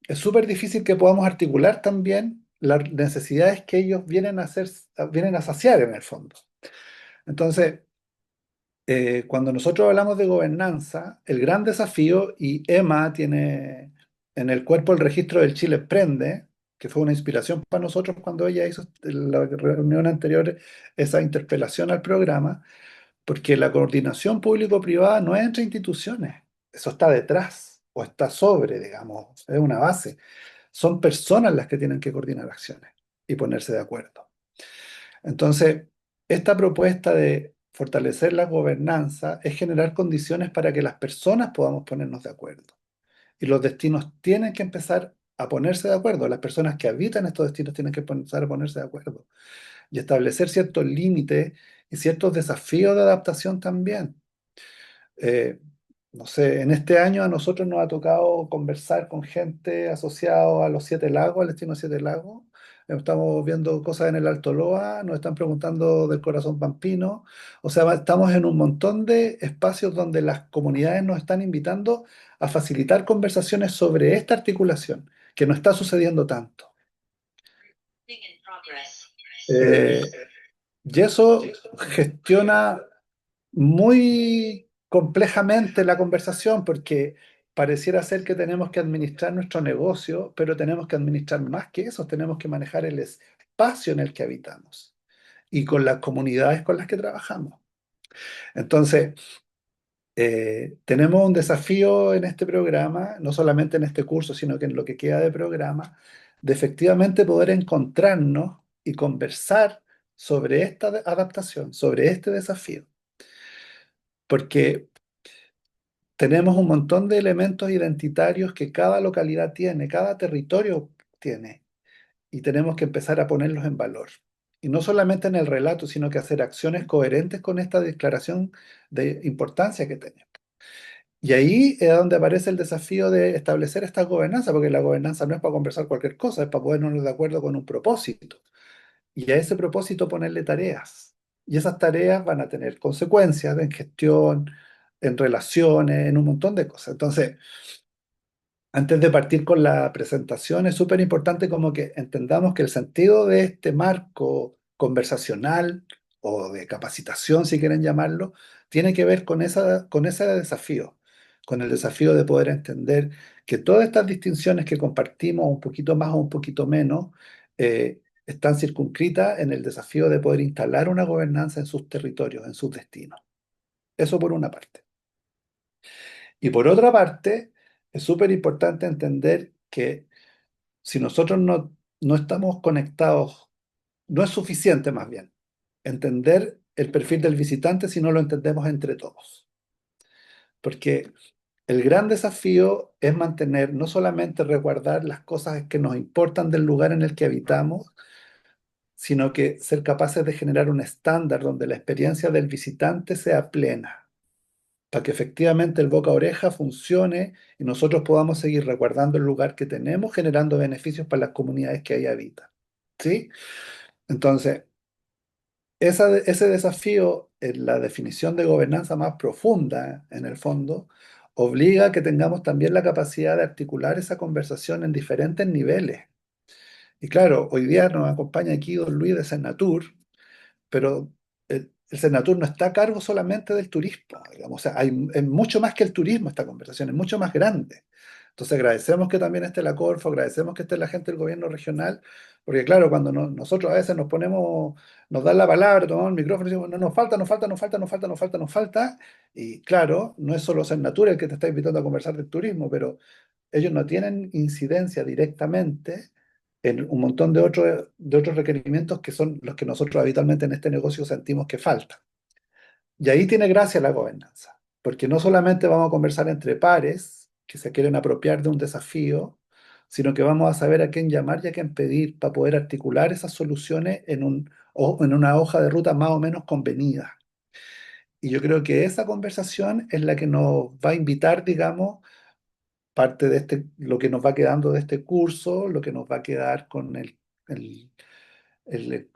es súper difícil que podamos articular también las necesidades que ellos vienen a saciar en el fondo. Entonces, cuando nosotros hablamos de gobernanza, el gran desafío, y Emma tiene en el cuerpo el registro del Chile Emprende, que fue una inspiración para nosotros cuando ella hizo en la reunión anterior esa interpelación al programa, porque la coordinación público-privada no es entre instituciones, eso está detrás o está sobre, digamos, es una base. Son personas las que tienen que coordinar acciones y ponerse de acuerdo. Entonces, esta propuesta de fortalecer la gobernanza es generar condiciones para que las personas podamos ponernos de acuerdo. Y los destinos tienen que empezar a ponerse de acuerdo. Las personas que habitan estos destinos tienen que empezar a ponerse de acuerdo y establecer ciertos límites y ciertos desafíos de adaptación también. Eh, no sé, en este año a nosotros nos ha tocado conversar con gente asociada a los Siete Lagos, al destino Siete Lagos. Estamos viendo cosas en el Alto Loa, nos están preguntando del Corazón Pampino. O sea, estamos en un montón de espacios donde las comunidades nos están invitando a facilitar conversaciones sobre esta articulación, que no está sucediendo tanto. Eh, y eso gestiona muy complejamente la conversación porque pareciera ser que tenemos que administrar nuestro negocio, pero tenemos que administrar más que eso, tenemos que manejar el espacio en el que habitamos y con las comunidades con las que trabajamos. Entonces, tenemos un desafío en este programa, no solamente en este curso, sino que en lo que queda de programa, de efectivamente poder encontrarnos y conversar sobre esta adaptación, sobre este desafío. Porque tenemos un montón de elementos identitarios que cada localidad tiene, cada territorio tiene, y tenemos que empezar a ponerlos en valor. Y no solamente en el relato, sino que hacer acciones coherentes con esta declaración de importancia que tenemos. Y ahí es donde aparece el desafío de establecer esta gobernanza, porque la gobernanza no es para conversar cualquier cosa, es para ponernos de acuerdo con un propósito. y a ese propósito ponerle tareas. Y esas tareas van a tener consecuencias en gestión, en relaciones, en un montón de cosas. Entonces, antes de partir con la presentación, es súper importante como que entendamos que el sentido de este marco conversacional o de capacitación, si quieren llamarlo, tiene que ver con ese desafío, con el desafío de poder entender que todas estas distinciones que compartimos, un poquito más o un poquito menos, están circunscritas en el desafío de poder instalar una gobernanza en sus territorios, en sus destinos. Eso por una parte. Y por otra parte, es súper importante entender que si nosotros no estamos conectados, no es suficiente más bien entender el perfil del visitante si no lo entendemos entre todos. Porque el gran desafío es mantener, no solamente resguardar las cosas que nos importan del lugar en el que habitamos, sino que ser capaces de generar un estándar donde la experiencia del visitante sea plena, para que efectivamente el boca a oreja funcione y nosotros podamos seguir resguardando el lugar que tenemos, generando beneficios para las comunidades que ahí habitan. ¿Sí? Entonces, ese desafío en la definición de gobernanza más profunda, en el fondo, obliga a que tengamos también la capacidad de articular esa conversación en diferentes niveles. Y claro, hoy día nos acompaña aquí don Luis de Senatur, pero el Senatur no está a cargo solamente del turismo, digamos, o sea, es mucho más que el turismo esta conversación, es mucho más grande. Entonces agradecemos que también esté la Corfo, agradecemos que esté la gente del gobierno regional, porque claro, cuando nosotros a veces nos ponemos, nos dan la palabra, tomamos el micrófono y decimos, no, nos falta, nos falta, nos falta, nos falta, nos falta, nos falta, y claro, no es solo Senatur el que te está invitando a conversar del turismo, pero ellos no tienen incidencia directamente en un montón de otros requerimientos que son los que nosotros habitualmente en este negocio sentimos que faltan. Y ahí tiene gracia la gobernanza, porque no solamente vamos a conversar entre pares que se quieren apropiar de un desafío, sino que vamos a saber a quién llamar y a quién pedir para poder articular esas soluciones en una hoja de ruta más o menos convenida. Y yo creo que esa conversación es la que nos va a invitar, digamos, parte de lo que nos va quedando de este curso, lo que nos va a quedar con el,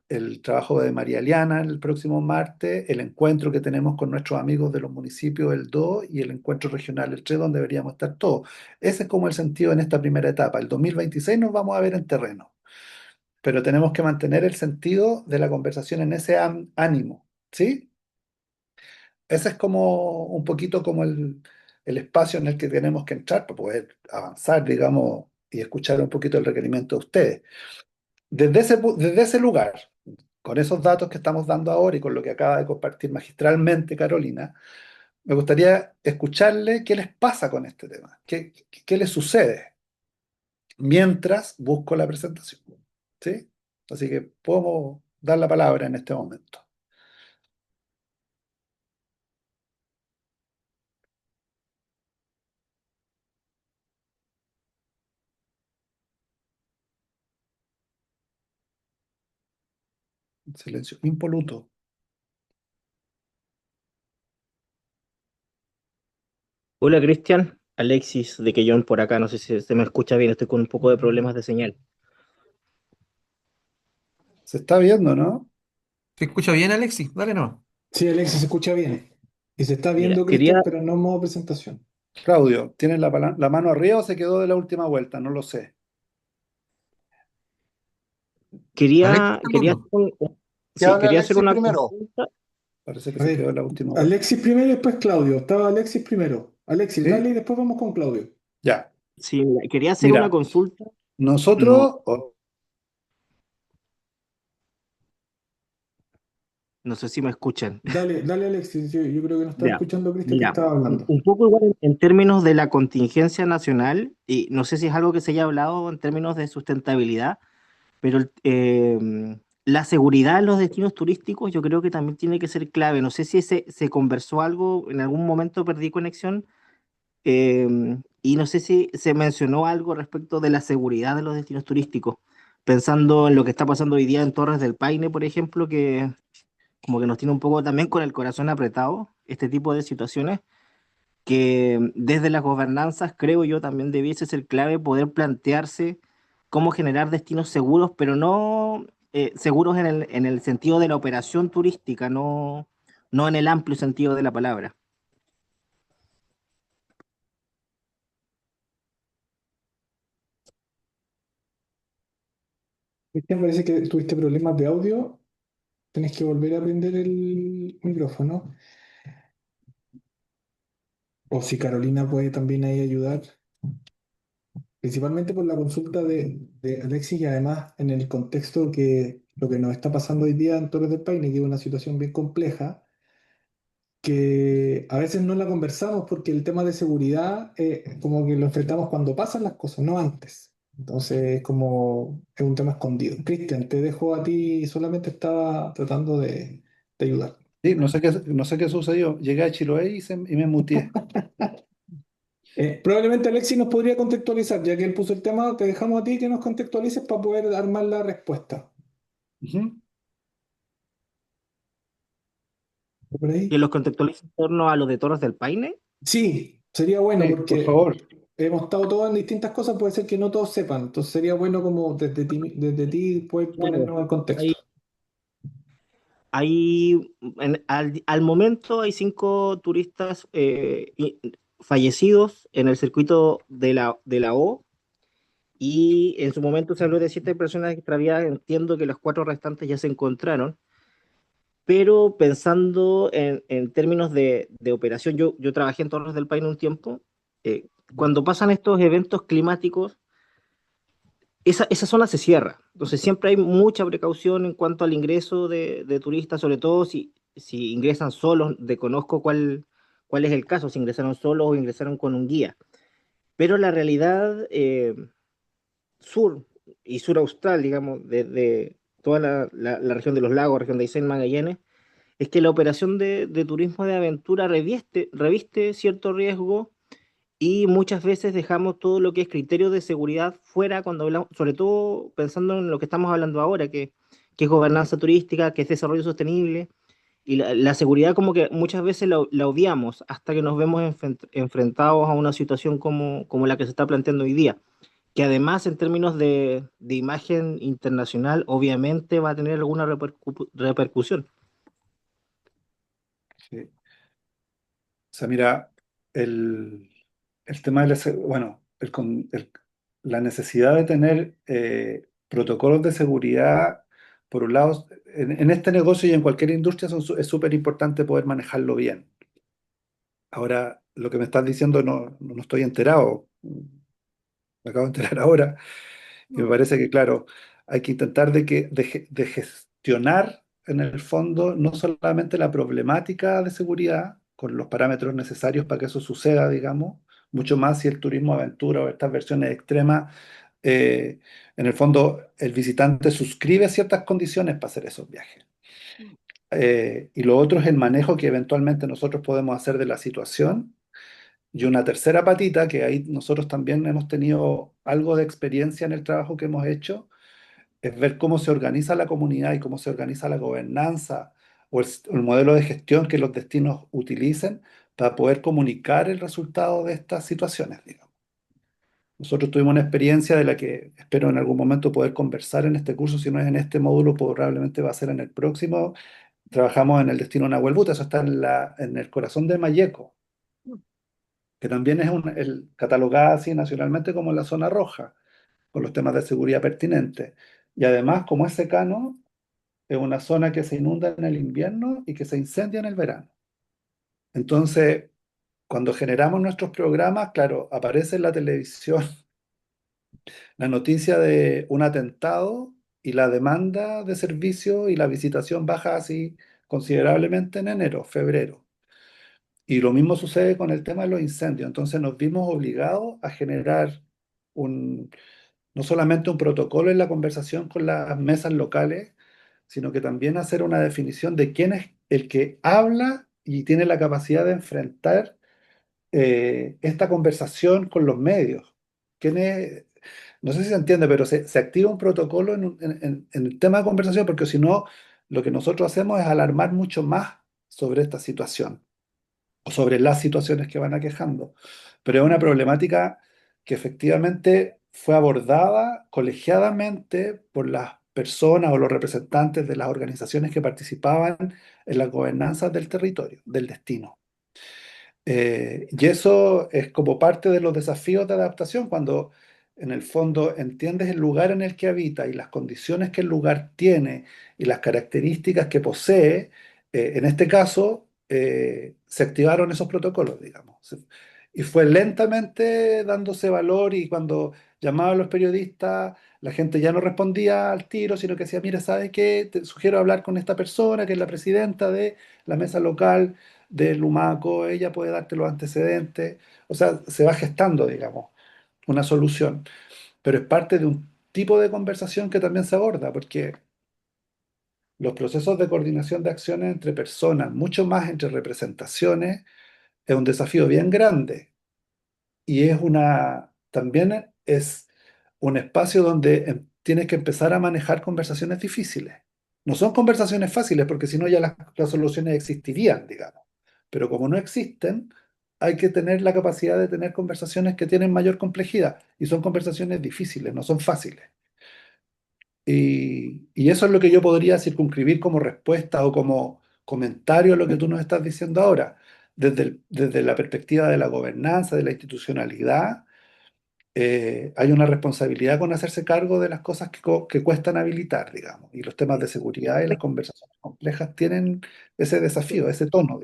el trabajo de María Eliana el próximo martes, el encuentro que tenemos con nuestros amigos de los municipios el 2 y el encuentro regional el 3, donde deberíamos estar todos. Ese es como el sentido en esta primera etapa. El 2026 nos vamos a ver en terreno, pero tenemos que mantener el sentido de la conversación en ese ánimo, ¿sí? Ese es como un poquito como el espacio en el que tenemos que entrar para poder avanzar, digamos, y escuchar un poquito el requerimiento de ustedes. Desde ese lugar, con esos datos que estamos dando ahora y con lo que acaba de compartir magistralmente Carolina, me gustaría escucharle qué les pasa con este tema, qué les sucede mientras busco la presentación. ¿Sí? Así que podemos dar la palabra en este momento. Silencio impoluto. Hola Cristian, Alexis de Quellón por acá, no sé si se me escucha bien, estoy con un poco de problemas de señal. Se está viendo, ¿no? ¿Se escucha bien, Alexis? Dale no. Sí, Alexis, se escucha bien. Y se está Mira, viendo, Cristian, pero no en modo presentación. Claudio, ¿tienes la mano arriba o se quedó de la última vuelta? No lo sé. Alexis, quería, ¿estás quería, hablando? Que sí, hable quería hacer Alexis una primero. consulta. Parece que A se quedó ver, en la última vuelta. Alexis primero y después Claudio. Estaba Alexis primero. Alexis, dale y ¿Sí? después vamos con Claudio. Ya. Sí, mira, quería hacer una Mira, consulta. No, nosotros, no sé si me escuchan. Dale, dale, Alexis. Yo creo que no estaba Ya, escuchando Cristian que mira, estaba hablando. un poco igual en términos de la contingencia nacional, y no sé si es algo que se haya hablado en términos de sustentabilidad, pero la seguridad en los destinos turísticos yo creo que también tiene que ser clave. No sé si se conversó algo, en algún momento perdí conexión, y no sé si se mencionó algo respecto de la seguridad de los destinos turísticos, pensando en lo que está pasando hoy día en Torres del Paine, por ejemplo, que como que nos tiene un poco también con el corazón apretado, este tipo de situaciones que desde las gobernanzas creo yo también debiese ser clave poder plantearse cómo generar destinos seguros, pero no seguros en el sentido de la operación turística, no, no en el amplio sentido de la palabra. Cristian, parece que tuviste problemas de audio. Tenés que volver a prender el micrófono. O si Carolina puede también ahí ayudar, principalmente por la consulta de Alexis y además en el contexto que lo que nos está pasando hoy día en Torres del Paine, que es una situación bien compleja, que a veces no la conversamos porque el tema de seguridad como que lo enfrentamos cuando pasan las cosas, no antes. Entonces es un tema escondido. Cristian, te dejo a ti, solamente estaba tratando de ayudar. Sí, no sé qué sucedió. Llegué a Chiloé y me muteé. Probablemente Alexis nos podría contextualizar, ya que él puso el tema, te dejamos a ti que nos contextualices para poder armar la respuesta. Ujú. ¿Por ahí? Que los contextualice en torno a los de Torres del Paine. Sí, sería bueno Sí, por porque favor. hemos estado todos en distintas cosas, puede ser que no todos sepan, entonces sería bueno como desde ti poder Claro, ponernos en contexto. al momento hay 5 turistas fallecidos en el circuito de la O, y en su momento se habló de 7 personas extraviadas. Entiendo que las 4 restantes ya se encontraron, pero pensando en términos de operación, yo trabajé en Torres del Paine un tiempo. Cuando pasan estos eventos climáticos, esa zona se cierra. Entonces siempre hay mucha precaución en cuanto al ingreso de turistas, sobre todo si ingresan solos. Desconozco cuál es el caso, si ingresaron solos o ingresaron con un guía. Pero la realidad sur y sur austral, digamos, de toda la región de los lagos, región de Aysén, Magallanes, es que la operación de turismo de aventura reviste cierto riesgo, y muchas veces dejamos todo lo que es criterio de seguridad fuera cuando hablamos, sobre todo pensando en lo que estamos hablando ahora, que es gobernanza turística, que es desarrollo sostenible, y la seguridad como que muchas veces la odiamos hasta que nos vemos enfrentados a una situación como la que se está planteando hoy día, que además en términos de imagen internacional obviamente va a tener alguna repercusión. Sí. O sea, mira, el, el tema de bueno, la necesidad de tener protocolos de seguridad, por un lado, en este negocio y en cualquier industria es súper importante poder manejarlo bien. Ahora, lo que me estás diciendo no estoy enterado, me acabo de enterar ahora, y me parece que, claro, hay que intentar de gestionar en el fondo no solamente la problemática de seguridad con los parámetros necesarios para que eso suceda, digamos, mucho más si el turismo aventura o estas versiones extremas, eh, en el fondo el visitante suscribe ciertas condiciones para hacer esos viajes. Y lo otro es el manejo que eventualmente nosotros podemos hacer de la situación. Y una tercera patita, que ahí nosotros también hemos tenido algo de experiencia en el trabajo que hemos hecho, es ver cómo se organiza la comunidad y cómo se organiza la gobernanza o el modelo de gestión que los destinos utilicen para poder comunicar el resultado de estas situaciones, digamos. Nosotros tuvimos una experiencia de la que espero en algún momento poder conversar en este curso. Si no es en este módulo, probablemente va a ser en el próximo. Trabajamos en el destino Nahuelbuta, eso está en el corazón de Mayeco, que también es catalogada así nacionalmente como la zona roja, con los temas de seguridad pertinentes. Y además, como es secano, es una zona que se inunda en el invierno y que se incendia en el verano. Entonces, cuando generamos nuestros programas, claro, aparece en la televisión la noticia de un atentado y la demanda de servicio y la visitación baja así considerablemente en enero, febrero. Y lo mismo sucede con el tema de los incendios. Entonces nos vimos obligados a generar no solamente un protocolo en la conversación con las mesas locales, sino que también hacer una definición de quién es el que habla y tiene la capacidad de enfrentar esta conversación con los medios. ¿Quién es? No sé si se entiende, pero se activa un protocolo en el tema de conversación, porque si no, lo que nosotros hacemos es alarmar mucho más sobre esta situación o sobre las situaciones que van aquejando. Pero es una problemática que efectivamente fue abordada colegiadamente por las personas o los representantes de las organizaciones que participaban en las gobernanzas del territorio, del destino. Y eso es como parte de los desafíos de adaptación, cuando en el fondo entiendes el lugar en el que habita y las condiciones que el lugar tiene y las características que posee. En este caso, se activaron esos protocolos, digamos. Y fue lentamente dándose valor, y cuando llamaban a los periodistas, la gente ya no respondía al tiro, sino que decía, mira, ¿sabes qué? Te sugiero hablar con esta persona, que es la presidenta de la mesa local del Lumaco, ella puede darte los antecedentes. O sea, se va gestando, digamos, una solución, pero es parte de un tipo de conversación que también se aborda, porque los procesos de coordinación de acciones entre personas, mucho más entre representaciones, es un desafío bien grande, y también es un espacio donde tienes que empezar a manejar conversaciones difíciles. No son conversaciones fáciles, porque si no ya las soluciones existirían, digamos. Pero como no existen, hay que tener la capacidad de tener conversaciones que tienen mayor complejidad, y son conversaciones difíciles, no son fáciles. Y eso es lo que yo podría circunscribir como respuesta o como comentario a lo que tú nos estás diciendo ahora. Desde la perspectiva de la gobernanza, de la institucionalidad, hay una responsabilidad con hacerse cargo de las cosas que cuestan habilitar, digamos. Y los temas de seguridad y las conversaciones complejas tienen ese desafío, ese tono.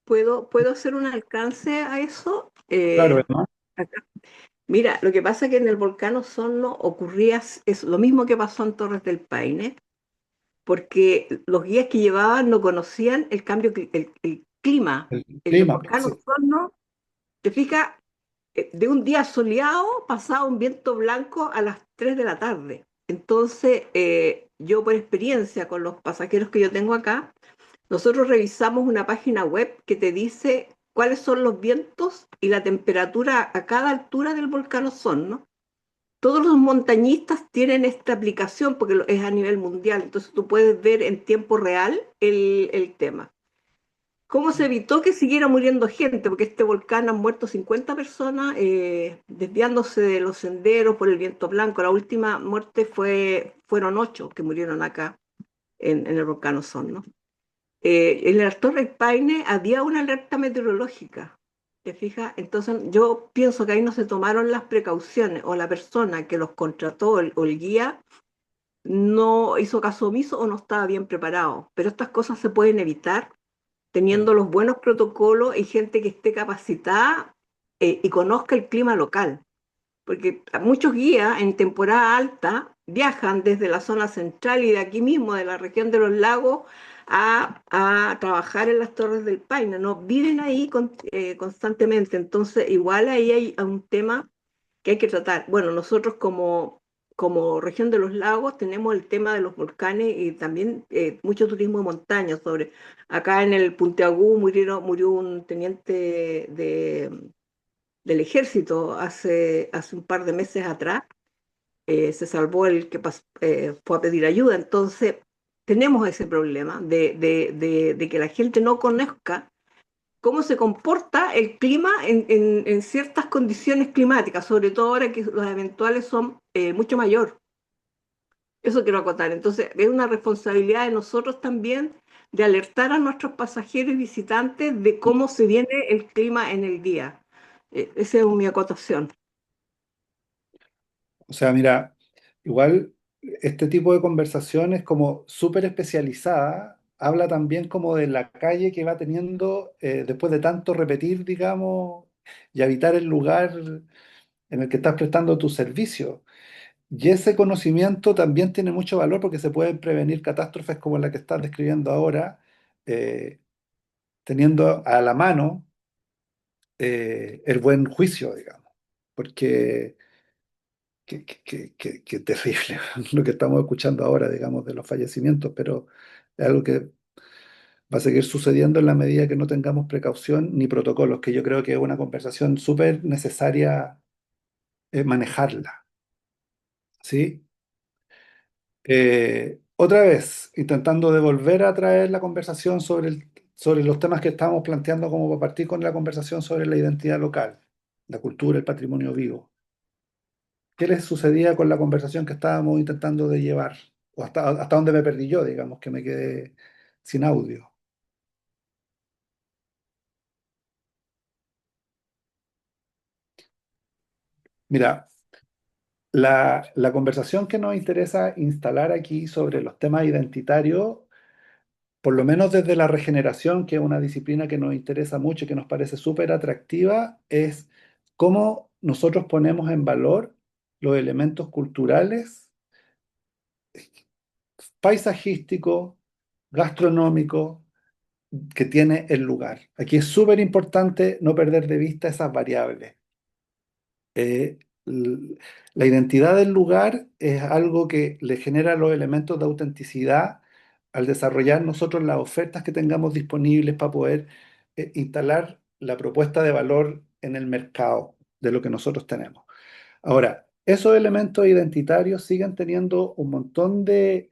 ¿Puedo hacer un alcance a eso? Claro, ¿no? Acá. Mira, lo que pasa es que en el volcán Osorno ocurría es lo mismo que pasó en Torres del Paine, porque los guías que llevaban no conocían el cambio, el clima. El En el clima, volcán sí. Osorno, te fijas, de un día soleado pasaba un viento blanco a las 3 de la tarde. Entonces, yo por experiencia con los pasajeros que yo tengo acá, nosotros revisamos una página web que te dice cuáles son los vientos y la temperatura a cada altura del volcán Osorno. Todos los montañistas tienen esta aplicación porque es a nivel mundial, entonces tú puedes ver en tiempo real el tema. ¿Cómo se evitó que siguiera muriendo gente? Porque este volcán han muerto 50 personas desviándose de los senderos por el viento blanco. La última muerte fueron 8 que murieron acá en el volcán Osorno. En la Torre Paine había una alerta meteorológica, ¿te fijas? Entonces yo pienso que ahí no se tomaron las precauciones, o la persona que los contrató o el guía no hizo caso omiso o no estaba bien preparado. Pero estas cosas se pueden evitar teniendo los buenos protocolos y gente que esté capacitada y conozca el clima local. Porque muchos guías en temporada alta viajan desde la zona central y de aquí mismo, de la región de los lagos, a trabajar en las Torres del Paine, no viven ahí constantemente. Entonces, igual ahí hay un tema que hay que tratar. Bueno, nosotros como región de los lagos tenemos el tema de los volcanes y también mucho turismo de montaña. Acá en el Puntiagudo murió un teniente del ejército hace un par de meses atrás. Se salvó el que fue a pedir ayuda. Entonces, tenemos ese problema de que la gente no conozca cómo se comporta el clima en ciertas condiciones climáticas, sobre todo ahora que los eventuales son mucho mayor. Eso quiero acotar. Entonces, es una responsabilidad de nosotros también de alertar a nuestros pasajeros y visitantes de cómo se viene el clima en el día. Esa es mi acotación. O sea, mira, igual este tipo de conversaciones como súper especializada habla también como de la calle que va teniendo, después de tanto repetir, digamos, y habitar el lugar en el que estás prestando tu servicio. Y ese conocimiento también tiene mucho valor, porque se pueden prevenir catástrofes como la que estás describiendo ahora, eh, teniendo a la mano el buen juicio, digamos. Porque qué terrible lo que estamos escuchando ahora, digamos, de los fallecimientos, pero es algo que va a seguir sucediendo en la medida que no tengamos precaución ni protocolos, que yo creo que es una conversación súper necesaria, manejarla, ¿sí? Otra vez, intentando de volver a traer la conversación sobre los temas que estábamos planteando, como para partir con la conversación sobre la identidad local, la cultura, el patrimonio vivo. ¿Qué les sucedía con la conversación que estábamos intentando de llevar? o hasta dónde me perdí yo, digamos, que me quedé sin audio. Mira, la conversación que nos interesa instalar aquí sobre los temas identitarios, por lo menos desde la regeneración, que es una disciplina que nos interesa mucho y que nos parece súper atractiva, es cómo nosotros ponemos en valor los elementos culturales, paisajísticos, gastronómicos, que tiene el lugar. Aquí es súper importante no perder de vista esas variables. Eh, l- la identidad del lugar es algo que le genera los elementos de autenticidad al desarrollar nosotros las ofertas que tengamos disponibles para poder instalar la propuesta de valor en el mercado de lo que nosotros tenemos. Ahora, esos elementos identitarios siguen teniendo un montón de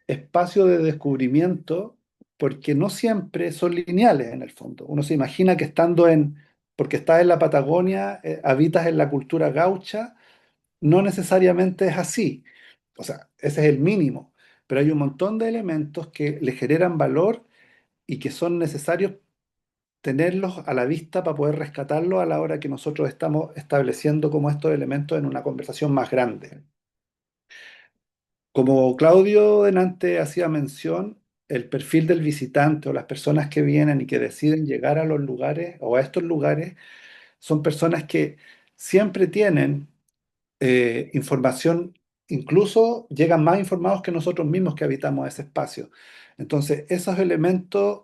espacio de descubrimiento porque no siempre son lineales en el fondo. Uno se imagina que porque estás en la Patagonia, habitas en la cultura gaucha, no necesariamente es así. O sea, ese es el mínimo, pero hay un montón de elementos que le generan valor y que son necesarios tenerlos a la vista para poder rescatarlos a la hora que nosotros estamos estableciendo como estos elementos en una conversación más grande. Como Claudio delante hacía mención, el perfil del visitante o las personas que vienen y que deciden llegar a los lugares o a estos lugares son personas que siempre tienen información, incluso llegan más informados que nosotros mismos que habitamos ese espacio. Entonces, esos elementos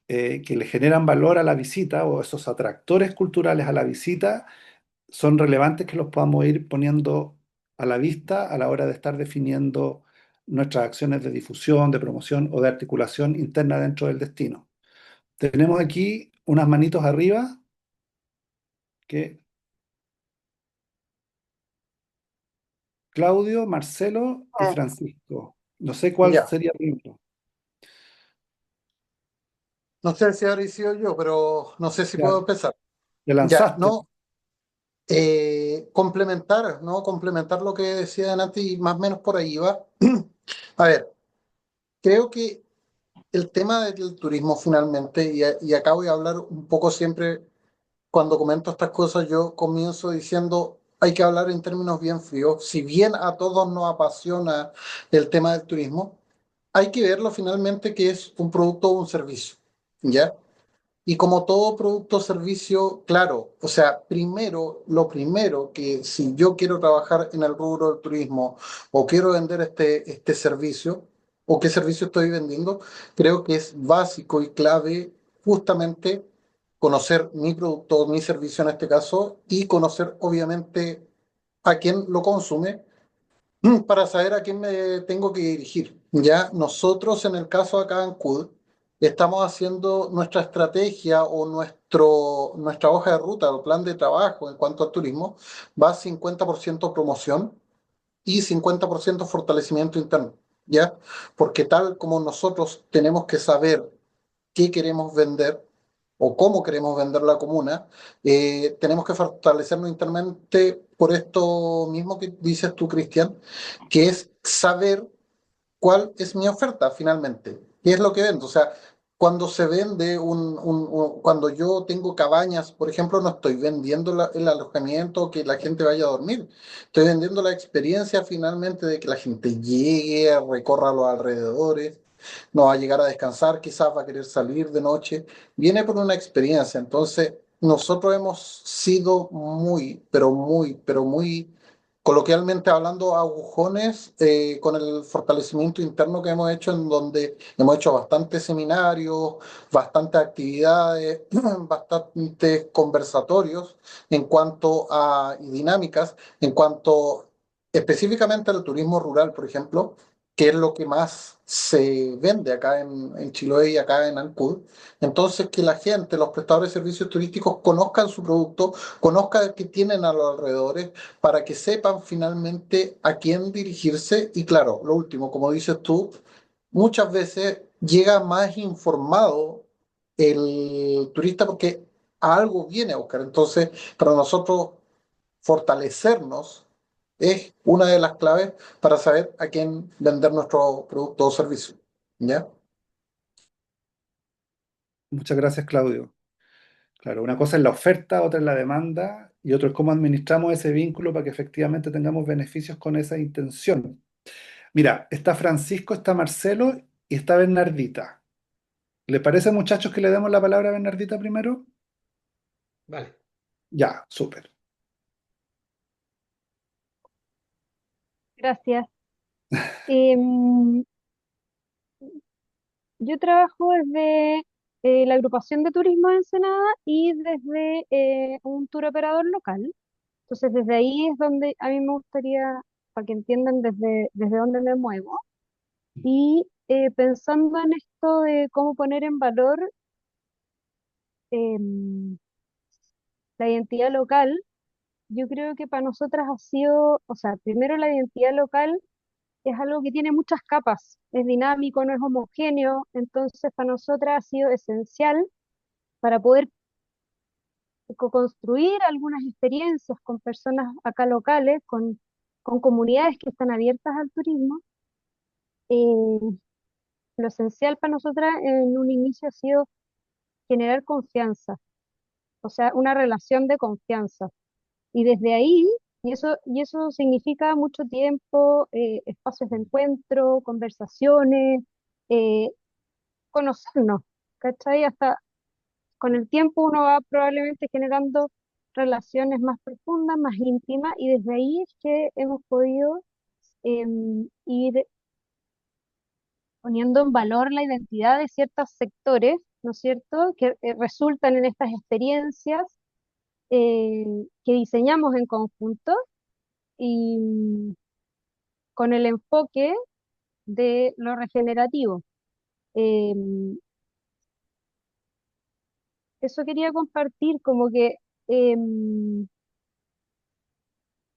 que le generan valor a la visita o esos atractores culturales a la visita son relevantes que los podamos ir poniendo a la vista a la hora de estar definiendo nuestras acciones de difusión, de promoción o de articulación interna dentro del destino. Tenemos aquí unas manitos arriba que Claudio, Marcelo y Francisco. No sé cuál Ya, sería primero. no sé si habré sido yo, pero no sé si Ya, puedo empezar. te Ya, lanzaste. no, complementar, ¿no? Complementar lo que decía Nati y más o menos por ahí va. A ver, creo que el tema del turismo finalmente, y acá voy a hablar un poco siempre, cuando comento estas cosas, yo comienzo diciendo, hay que hablar en términos bien fríos. Si bien a todos nos apasiona el tema del turismo, hay que verlo finalmente que es un producto o un servicio, ¿ya? Y como todo producto o servicio, claro, o sea, primero, lo primero que si yo quiero trabajar en el rubro del turismo o quiero vender este servicio o qué servicio estoy vendiendo, creo que es básico y clave justamente conocer mi producto, mi servicio en este caso y conocer obviamente a quién lo consume para saber a quién me tengo que dirigir. Ya nosotros en el caso acá en CUD estamos haciendo nuestra estrategia o nuestra hoja de ruta o plan de trabajo en cuanto al turismo, va 50% promoción y 50% fortalecimiento interno, ¿ya? Porque tal como nosotros tenemos que saber qué queremos vender o cómo queremos vender la comuna, tenemos que fortalecernos internamente por esto mismo que dices tú, Cristian, que es saber cuál es mi oferta finalmente, qué es lo que vendo. O sea, cuando se vende cuando yo tengo cabañas, por ejemplo, no estoy vendiendo el alojamiento que la gente vaya a dormir, estoy vendiendo la experiencia finalmente de que la gente llegue, recorra los alrededores, no va a llegar a descansar, quizás va a querer salir de noche, viene por una experiencia. Entonces, nosotros hemos sido muy, pero muy coloquialmente hablando, agujones con el fortalecimiento interno que hemos hecho, en donde hemos hecho bastantes seminarios, bastantes actividades, bastantes conversatorios en cuanto a y dinámicas, en cuanto específicamente al turismo rural, por ejemplo, que es lo que más se vende acá en Chiloé y acá en Ancud. Entonces, que la gente, los prestadores de servicios turísticos conozcan su producto, conozcan qué tienen a los alrededores, para que sepan finalmente a quién dirigirse. Y claro, lo último, como dices tú, muchas veces llega más informado el turista porque a algo viene a buscar. Entonces, para nosotros fortalecernos es una de las claves para saber a quién vender nuestro producto o servicio. ¿Ya? Muchas gracias, Claudio. Claro, una cosa es la oferta, otra es la demanda y otro es cómo administramos ese vínculo para que efectivamente tengamos beneficios con esa intención. Mira, está Francisco, está Marcelo y está Bernardita. ¿Le parece, muchachos, que le demos la palabra a Bernardita primero? Vale. Ya, súper. Gracias. Em, yo trabajo desde la agrupación de turismo de Ensenada y desde un tour operador local. Entonces, desde ahí es donde a mí me gustaría, para que entiendan desde dónde me muevo. Y pensando en esto de cómo poner en valor em, la identidad local, yo creo que para nosotras ha sido, o sea, primero la identidad local es algo que tiene muchas capas, es dinámico, no es homogéneo, entonces para nosotras ha sido esencial para poder construir algunas experiencias con personas acá locales, con comunidades que están abiertas al turismo. Lo esencial para nosotras en un inicio ha sido generar confianza, o sea, una relación de confianza. Y desde ahí, y eso significa mucho tiempo, espacios de encuentro, conversaciones, eh, conocernos, ¿cachai? Hasta con el tiempo uno va probablemente generando relaciones más profundas, más íntimas, y desde ahí es que hemos podido ir poniendo en valor la identidad de ciertos sectores, ¿no es cierto?, que resultan en estas experiencias eh, que diseñamos en conjunto y con el enfoque de lo regenerativo. Eh, Eso quería compartir, como que eh,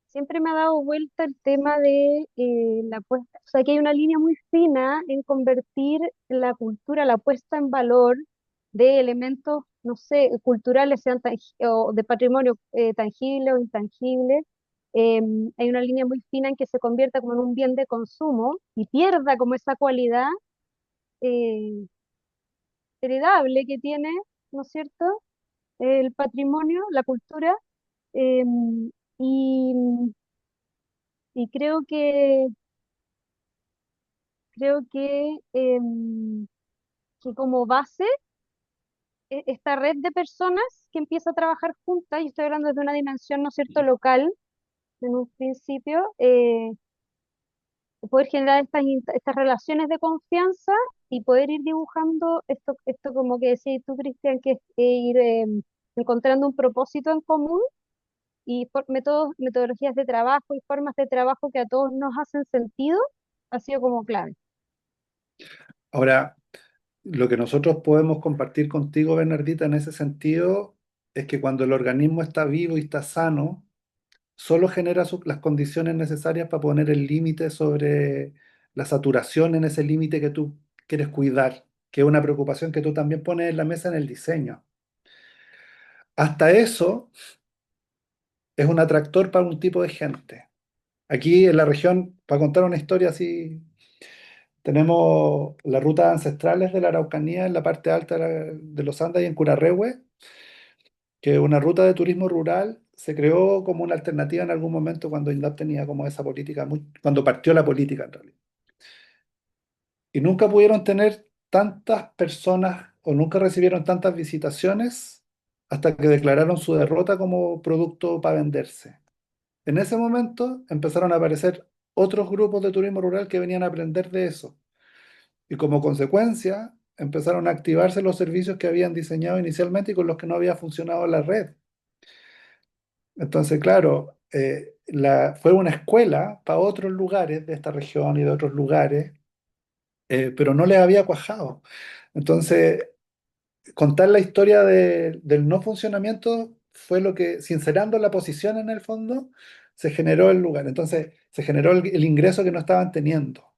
siempre me ha dado vuelta el tema de la puesta, o sea, que hay una línea muy fina en convertir la cultura, la puesta en valor de elementos, no sé, culturales, sean o de patrimonio tangible o intangible. eh, Hay una línea muy fina en que se convierta como en un bien de consumo y pierda como esa cualidad eh, heredable que tiene, ¿no es cierto?, el patrimonio, la cultura. eh, y, y creo que como base, esta red de personas que empieza a trabajar juntas, y estoy hablando desde una dimensión, ¿no es cierto?, local, en un principio, poder generar estas relaciones de confianza y poder ir dibujando esto como que decías tú, Cristian, que es ir encontrando un propósito en común y metodologías de trabajo y formas de trabajo que a todos nos hacen sentido, ha sido como clave. Ahora, lo que nosotros podemos compartir contigo, Bernardita, en ese sentido, es que cuando el organismo está vivo y está sano, solo genera las condiciones necesarias para poner el límite sobre la saturación en ese límite que tú quieres cuidar, que es una preocupación que tú también pones en la mesa en el diseño. Hasta eso es un atractor para un tipo de gente. Aquí en la región, para contar una historia así, tenemos las rutas ancestrales de la Araucanía en la parte alta de los Andes y en Curarrehue, que una ruta de turismo rural se creó como una alternativa en algún momento cuando INDAP tenía como esa política, cuando partió la política en realidad. Y nunca pudieron tener tantas personas o nunca recibieron tantas visitaciones hasta que declararon su derrota como producto para venderse. En ese momento empezaron a aparecer otros grupos de turismo rural que venían a aprender de eso. Y como consecuencia empezaron a activarse los servicios que habían diseñado inicialmente y con los que no había funcionado la red. Entonces, claro, fue una escuela para otros lugares de esta región y de otros lugares, pero no les había cuajado. Entonces, contar la historia del no funcionamiento fue lo que, sincerando la posición en el fondo, se generó el lugar. Entonces, se generó el ingreso que no estaban teniendo.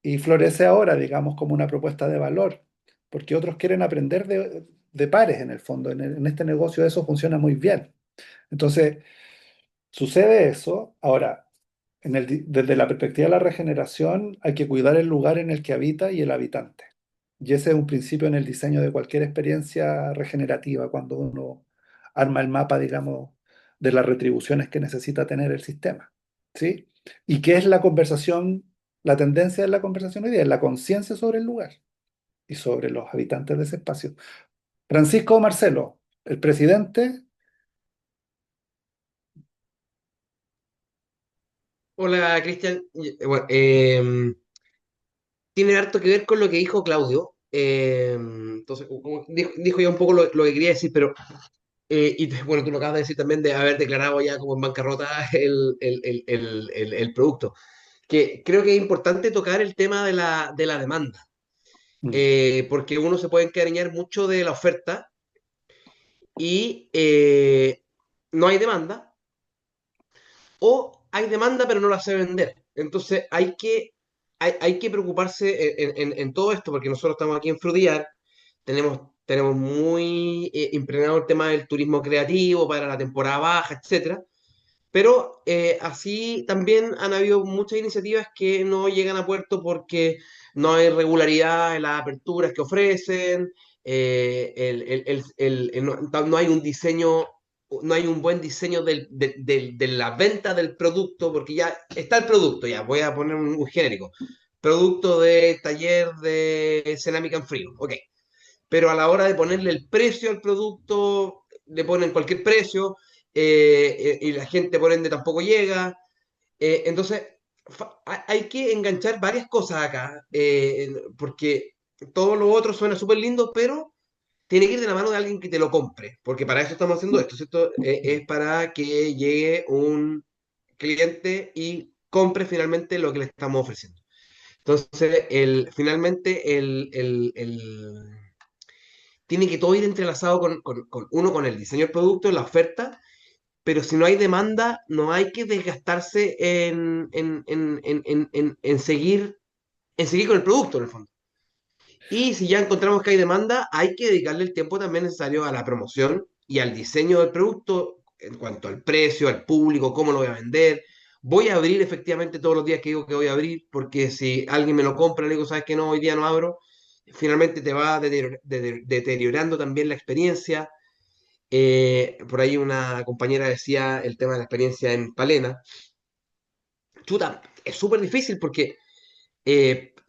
Y florece ahora, digamos, como una propuesta de valor, porque otros quieren aprender de pares en el fondo. En este negocio eso funciona muy bien. Entonces, Sucede eso. Ahora, desde la perspectiva de la regeneración, hay que cuidar el lugar en el que habita y el habitante. Y ese es un principio en el diseño de cualquier experiencia regenerativa, cuando uno arma el mapa, digamos, de las retribuciones que necesita tener el sistema. ¿Sí? ¿Y qué es la conversación? La tendencia de la conversación hoy día es la conciencia sobre el lugar y sobre los habitantes de ese espacio. Francisco Marcelo, el presidente. Hola, Cristian. Bueno, tiene harto que ver con lo que dijo Claudio. Entonces, como dijo ya un poco lo que quería decir, pero, bueno, tú lo acabas de decir también de haber declarado ya como en bancarrota el producto. Que creo que es importante tocar el tema de la demanda, Mm. porque uno se puede encariñar mucho de la oferta y no hay demanda, o hay demanda pero no la sé vender. Entonces hay que preocuparse en todo esto, porque nosotros estamos aquí en Frutillar, tenemos muy impregnado el tema del turismo creativo para la temporada baja, etcétera. Pero así también han habido muchas iniciativas que no llegan a puerto porque no hay regularidad en las aperturas que ofrecen, no hay un diseño, no hay un buen diseño de la venta del producto, porque ya está el producto, ya voy a poner un genérico, producto de taller de cerámica en frío, ok, pero a la hora de ponerle el precio al producto, le ponen cualquier precio, y la gente por ende tampoco llega. Entonces, hay que enganchar varias cosas acá, porque todo lo otro suena súper lindo, pero tiene que ir de la mano de alguien que te lo compre, porque para eso estamos haciendo esto, ¿cierto? Es para que llegue un cliente y compre finalmente lo que le estamos ofreciendo. Entonces, finalmente, tiene que todo ir entrelazado uno, con el diseño del producto, la oferta, pero si no hay demanda, no hay que desgastarse en seguir con el producto, en el fondo. Y si ya encontramos que hay demanda, hay que dedicarle el tiempo también necesario a la promoción y al diseño del producto en cuanto al precio, al público, cómo lo voy a vender. Voy a abrir efectivamente todos los días que digo que voy a abrir, porque si alguien me lo compra, le digo, sabes que no, hoy día no abro, finalmente te va deteriorando también la experiencia. Por ahí una compañera decía el tema de la experiencia en Palena. Chuta, es súper difícil porque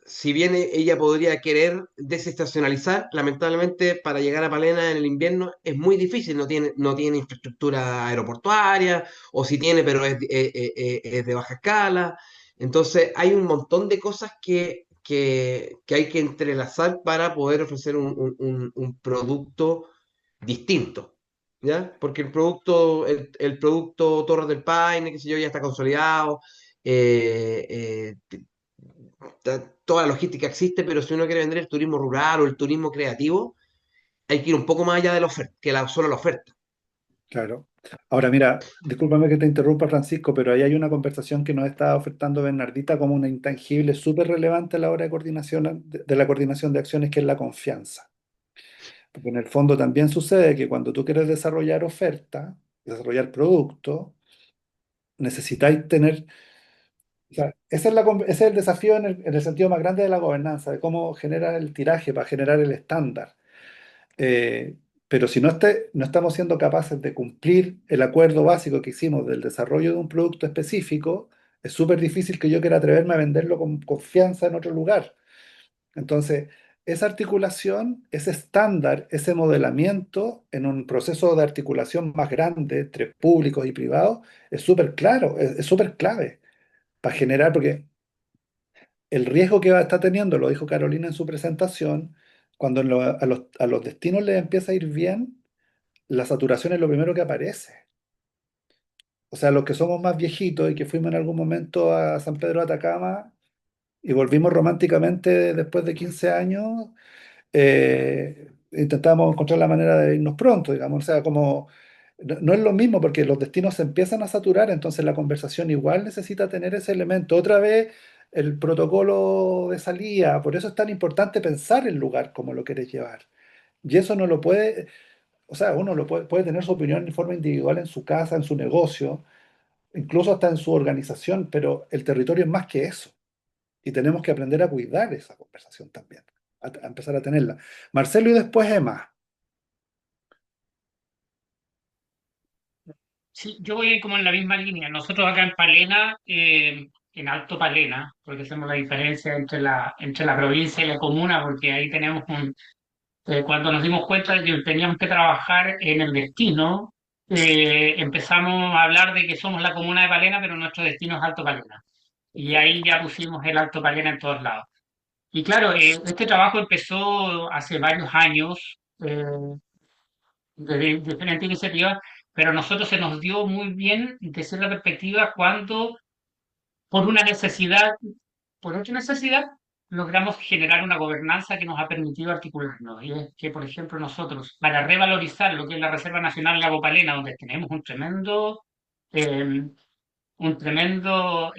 si bien ella podría querer desestacionalizar, lamentablemente para llegar a Palena en el invierno es muy difícil, no tiene infraestructura aeroportuaria, o si tiene, pero es de baja escala. Entonces hay un montón de cosas que hay que entrelazar para poder ofrecer un producto distinto. ¿Ya? Porque el producto Torres del Paine, qué sé yo, ya está consolidado, toda la logística existe, pero si uno quiere vender el turismo rural o el turismo creativo, hay que ir un poco más allá de la oferta, que solo la oferta. Claro. Ahora, mira, discúlpame que te interrumpa, Francisco, pero ahí hay una conversación que nos está ofertando Bernardita como una intangible súper relevante a la hora de coordinación, de la coordinación de acciones, que es la confianza. Porque en el fondo también sucede que cuando tú quieres desarrollar oferta, desarrollar producto, necesitáis tener, o sea, ese es el desafío en el sentido más grande de la gobernanza, de cómo generar el tiraje para generar el estándar. Eh, pero si no estamos siendo capaces de cumplir el acuerdo básico que hicimos del desarrollo de un producto específico, es súper difícil que yo quiera atreverme a venderlo con confianza en otro lugar. Entonces, esa articulación, ese estándar, ese modelamiento en un proceso de articulación más grande entre públicos y privados es súper claro, es súper clave para generar, porque el riesgo que está teniendo, lo dijo Carolina en su presentación, cuando a los destinos les empieza a ir bien, la saturación es lo primero que aparece. O sea, los que somos más viejitos y que fuimos en algún momento a San Pedro de Atacama y volvimos románticamente después de 15 años, intentamos encontrar la manera de irnos pronto, digamos. O sea, como no es lo mismo porque los destinos se empiezan a saturar, entonces la conversación igual necesita tener ese elemento. Otra vez, el protocolo de salida, por eso es tan importante pensar el lugar como lo quieres llevar. Y eso no lo puede, o sea, uno puede tener su opinión de forma individual en su casa, en su negocio, incluso hasta en su organización, pero el territorio es más que eso. Y tenemos que aprender a cuidar esa conversación también, a empezar a tenerla. Marcelo y después Emma. Sí, yo voy como en la misma línea. Nosotros acá en Palena, en Alto Palena, porque hacemos la diferencia entre la provincia y la comuna, porque ahí tenemos cuando nos dimos cuenta de que teníamos que trabajar en el destino, empezamos a hablar de que somos la comuna de Palena, pero nuestro destino es Alto Palena. Y ahí ya pusimos el Alto Palena en todos lados. Y claro, este trabajo empezó hace varios años, de diferentes iniciativas, pero a nosotros se nos dio muy bien desde la perspectiva cuando, por una necesidad, por otra necesidad, logramos generar una gobernanza que nos ha permitido articularnos. Y es que, por ejemplo, nosotros, para revalorizar lo que es la Reserva Nacional Lago Palena, donde tenemos eh, un tremendo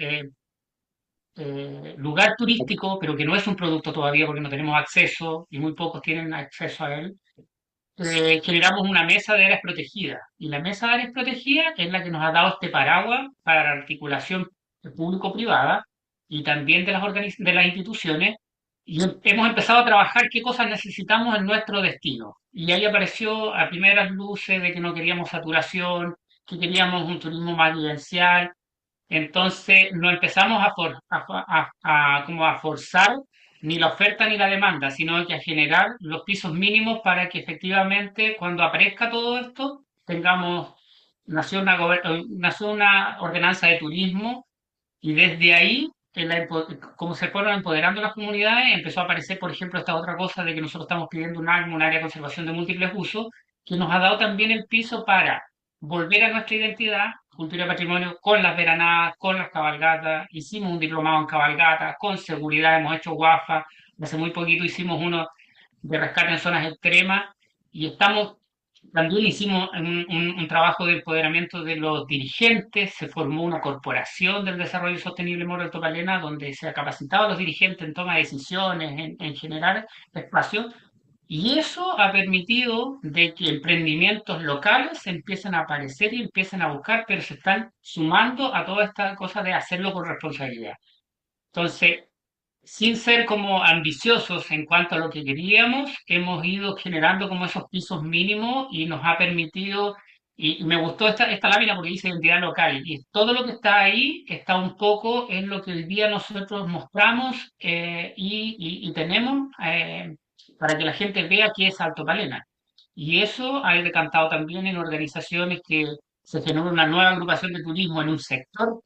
lugar turístico, pero que no es un producto todavía porque no tenemos acceso y muy pocos tienen acceso a él, generamos una mesa de áreas protegidas. Y la mesa de áreas protegidas es la que nos ha dado este paraguas para la articulación público-privada y también de de las instituciones. Y hemos empezado a trabajar qué cosas necesitamos en nuestro destino. Y ahí apareció a primeras luces de que no queríamos saturación, que queríamos un turismo más vivencial. Entonces no empezamos como a forzar ni la oferta ni la demanda, sino que a generar los pisos mínimos para que efectivamente cuando aparezca todo esto tengamos, nació una ordenanza de turismo y desde ahí, como se fueron empoderando las comunidades, empezó a aparecer, por ejemplo, esta otra cosa de que nosotros estamos pidiendo un área de conservación de múltiples usos, que nos ha dado también el piso para volver a nuestra identidad, cultura y patrimonio, con las veranadas, con las cabalgatas. Hicimos un diplomado en cabalgata, con seguridad, hemos hecho guafa. Hace muy poquito hicimos uno de rescate en zonas extremas y estamos también hicimos un trabajo de empoderamiento de los dirigentes, se formó una corporación del desarrollo sostenible Moro Alto Palena, donde se ha capacitado a los dirigentes en toma de decisiones, en generar espacios, y eso ha permitido de que emprendimientos locales empiecen a aparecer y empiecen a buscar, pero se están sumando a toda esta cosa de hacerlo con responsabilidad. Entonces, sin ser como ambiciosos en cuanto a lo que queríamos, hemos ido generando como esos pisos mínimos y nos ha permitido, y me gustó esta lámina porque dice identidad local, y todo lo que está ahí está un poco en lo que hoy día nosotros mostramos y tenemos para que la gente vea que es Alto Palena. Y eso ha decantado también en organizaciones que se generó una nueva agrupación de turismo en un sector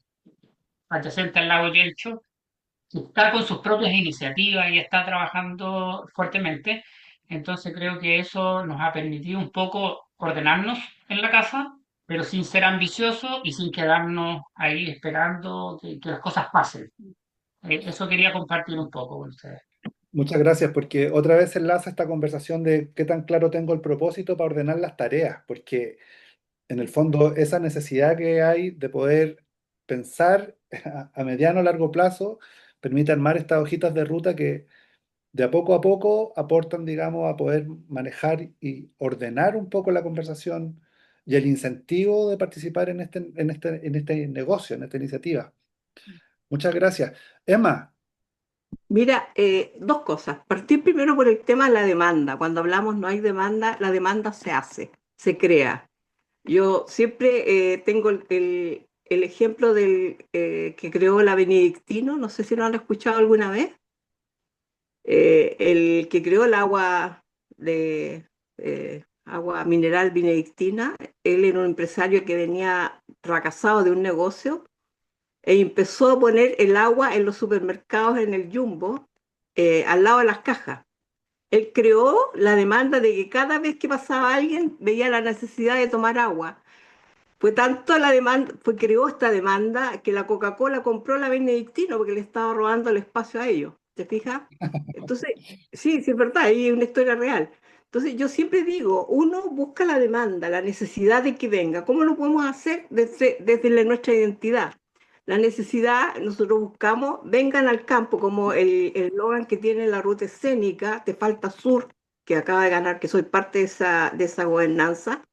adyacente al lago Yelcho, que está con sus propias iniciativas y está trabajando fuertemente. Entonces creo que eso nos ha permitido un poco ordenarnos en la casa, pero sin ser ambiciosos y sin quedarnos ahí esperando que las cosas pasen. Eso quería compartir un poco con ustedes. Muchas gracias, porque otra vez enlaza esta conversación de qué tan claro tengo el propósito para ordenar las tareas, porque en el fondo esa necesidad que hay de poder pensar a mediano o largo plazo permite armar estas hojitas de ruta que de a poco aportan, digamos, a poder manejar y ordenar un poco la conversación y el incentivo de participar en este negocio, en esta iniciativa. Muchas gracias. Emma, Mira, dos cosas. Partir primero por el tema de la demanda. Cuando hablamos no hay demanda, la demanda se hace, se crea. Yo siempre tengo el ejemplo del que creó la Benedictino, no sé si lo han escuchado alguna vez, el que creó el agua de agua mineral benedictina. Él era un empresario que venía fracasado de un negocio e empezó a poner el agua en los supermercados, en el Jumbo, al lado de las cajas. Él creó la demanda de que cada vez que pasaba alguien veía la necesidad de tomar agua. Fue tanto la demanda, creó esta demanda que la Coca-Cola compró la Benedictino porque le estaba robando el espacio a ellos. ¿Te fijas? Entonces, sí, sí es verdad, es una historia real. Entonces, yo siempre digo, uno busca la demanda, la necesidad de que venga. ¿Cómo lo podemos hacer? Desde nuestra identidad. La necesidad, nosotros buscamos, vengan al campo, como el eslogan que tiene la ruta escénica, Te falta sur, que acaba de ganar, que soy parte de esa gobernanza.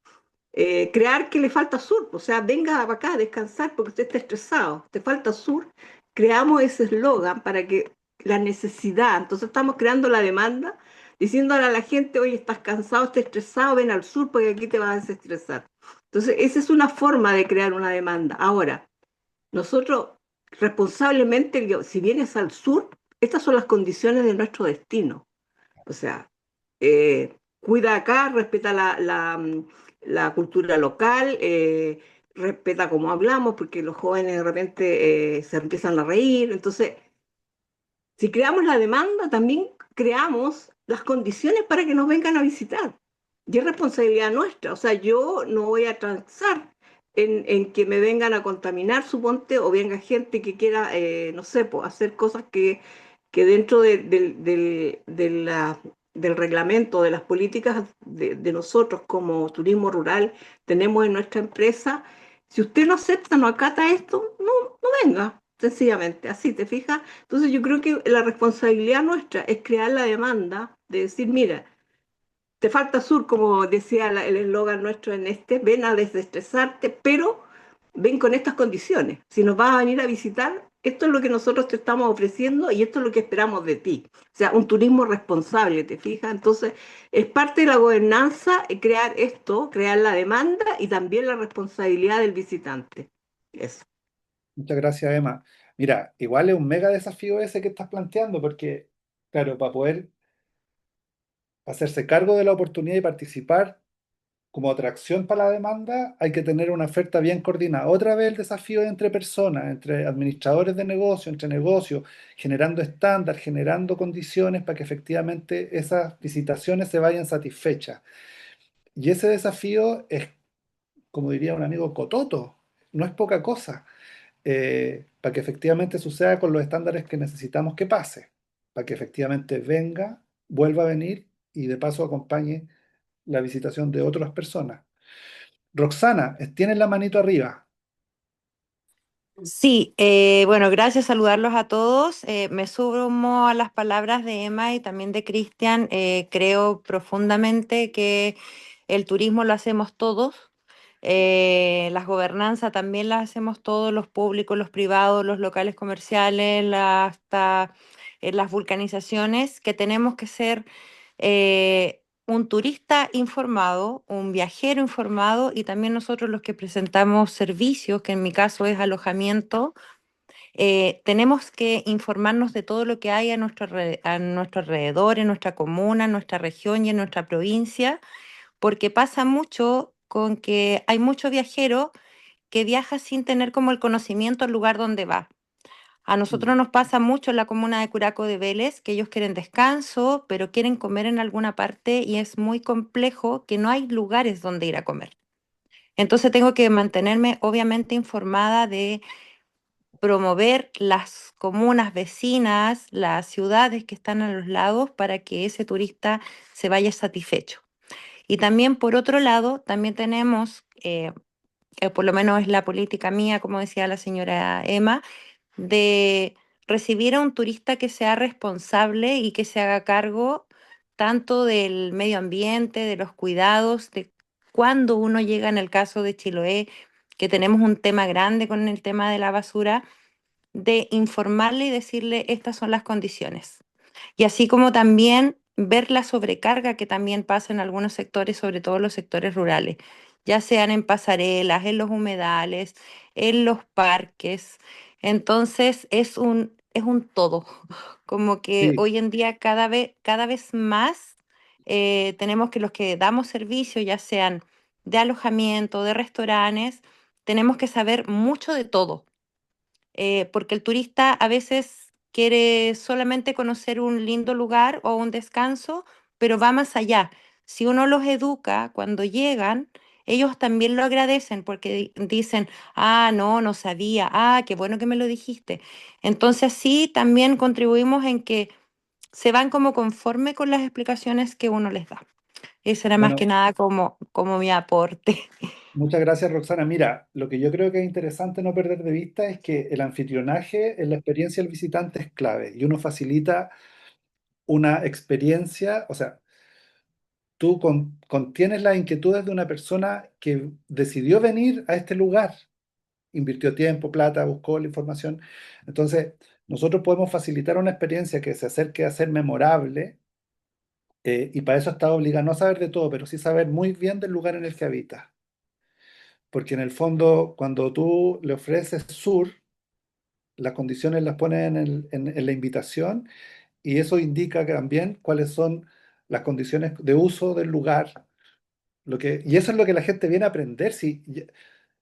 crear que le falta sur, o sea, venga para acá a descansar porque usted está estresado, te falta sur, creamos ese eslogan para que la necesidad, entonces estamos creando la demanda, diciéndole a la gente, oye, estás cansado, estás estresado, ven al sur porque aquí te vas a desestresar. Entonces, esa es una forma de crear una demanda. Ahora, nosotros responsablemente, si vienes al sur, estas son las condiciones de nuestro destino. O sea, cuida acá, respeta la cultura local, respeta cómo hablamos, porque los jóvenes de repente se empiezan a reír. Entonces, si creamos la demanda, también creamos las condiciones para que nos vengan a visitar. Y es responsabilidad nuestra. O sea, yo no voy a transar en que me vengan a contaminar, suponte, o venga gente que quiera, no sé, pues, hacer cosas que dentro del reglamento, de las políticas de nosotros como turismo rural tenemos en nuestra empresa. Si usted no acepta, no acata esto, no venga, sencillamente, así, ¿te fijas? Entonces yo creo que la responsabilidad nuestra es crear la demanda de decir, mira, te falta sur, como decía el eslogan nuestro en este, ven a desestresarte, pero ven con estas condiciones. Si nos vas a venir a visitar, esto es lo que nosotros te estamos ofreciendo y esto es lo que esperamos de ti. O sea, un turismo responsable, ¿te fijas? Entonces, es parte de la gobernanza crear esto, crear la demanda y también la responsabilidad del visitante. Eso. Muchas gracias, Emma. Mira, igual es un mega desafío ese que estás planteando, porque, claro, para poder hacerse cargo de la oportunidad y participar como atracción para la demanda, hay que tener una oferta bien coordinada. Otra vez el desafío entre personas, entre administradores de negocio, entre negocios, generando estándar, generando condiciones para que efectivamente esas visitaciones se vayan satisfechas. Y ese desafío es, como diría un amigo, cototo, no es poca cosa, para que efectivamente suceda con los estándares que necesitamos que pase, para que efectivamente venga, vuelva a venir y de paso acompañe la visitación de otras personas. Roxana, tienes la manito arriba. Sí, bueno, gracias, saludarlos a todos. Me sumo a las palabras de Emma y también de Cristian. Creo profundamente que el turismo lo hacemos todos, las gobernanzas también las hacemos todos, los públicos, los privados, los locales comerciales, hasta las vulcanizaciones, que tenemos que ser un turista informado, un viajero informado y también nosotros los que presentamos servicios, que en mi caso es alojamiento, tenemos que informarnos de todo lo que hay a nuestro alrededor, en nuestra comuna, en nuestra región y en nuestra provincia, porque pasa mucho con que hay mucho viajero que viaja sin tener como el conocimiento del lugar donde va. A nosotros nos pasa mucho en la comuna de Curaco de Vélez que ellos quieren descanso, pero quieren comer en alguna parte y es muy complejo que no hay lugares donde ir a comer. Entonces tengo que mantenerme obviamente informada de promover las comunas vecinas, las ciudades que están a los lados para que ese turista se vaya satisfecho. Y también por otro lado, también tenemos, por lo menos es la política mía, como decía la señora Emma, de recibir a un turista que sea responsable y que se haga cargo tanto del medio ambiente, de los cuidados, de cuando uno llega en el caso de Chiloé, que tenemos un tema grande con el tema de la basura, de informarle y decirle estas son las condiciones. Y así como también ver la sobrecarga que también pasa en algunos sectores, sobre todo los sectores rurales, ya sean en pasarelas, en los humedales, en los parques. Entonces es un todo, como que Sí, hoy en día cada vez más tenemos que los que damos servicio, ya sean de alojamiento, de restaurantes, tenemos que saber mucho de todo porque el turista a veces quiere solamente conocer un lindo lugar o un descanso, pero va más allá. Si uno los educa cuando llegan, ellos también lo agradecen porque dicen, ah, no, no sabía, ah, qué bueno que me lo dijiste. Entonces sí, también contribuimos en que se van como conforme con las explicaciones que uno les da. Ese era más que bueno, nada como mi aporte. muchas gracias, Roxana. Mira, lo que yo creo que es interesante no perder de vista es que el anfitrionaje en la experiencia del visitante es clave y uno facilita una experiencia, o sea, tú contienes las inquietudes de una persona que decidió venir a este lugar, invirtió tiempo, plata, buscó la información. Entonces, nosotros podemos facilitar una experiencia que se acerque a ser memorable, y para eso está obligado no a saber de todo, pero sí saber muy bien del lugar en el que habita. Porque en el fondo, cuando tú le ofreces sur, las condiciones las pones en la invitación, y eso indica que también cuáles son las condiciones de uso del lugar. Y eso es lo que la gente viene a aprender. Si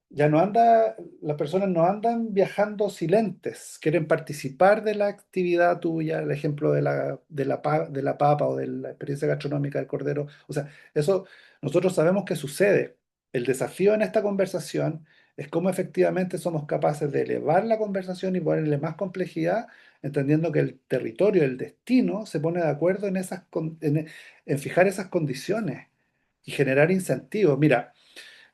ya no anda, las personas no andan viajando silentes, quieren participar de la actividad tuya, el ejemplo de la papa o de la experiencia gastronómica del cordero. O sea, eso nosotros sabemos que sucede. El desafío en esta conversación es cómo efectivamente somos capaces de elevar la conversación y ponerle más complejidad, entendiendo que el territorio, el destino, se pone de acuerdo en fijar esas condiciones y generar incentivos. Mira,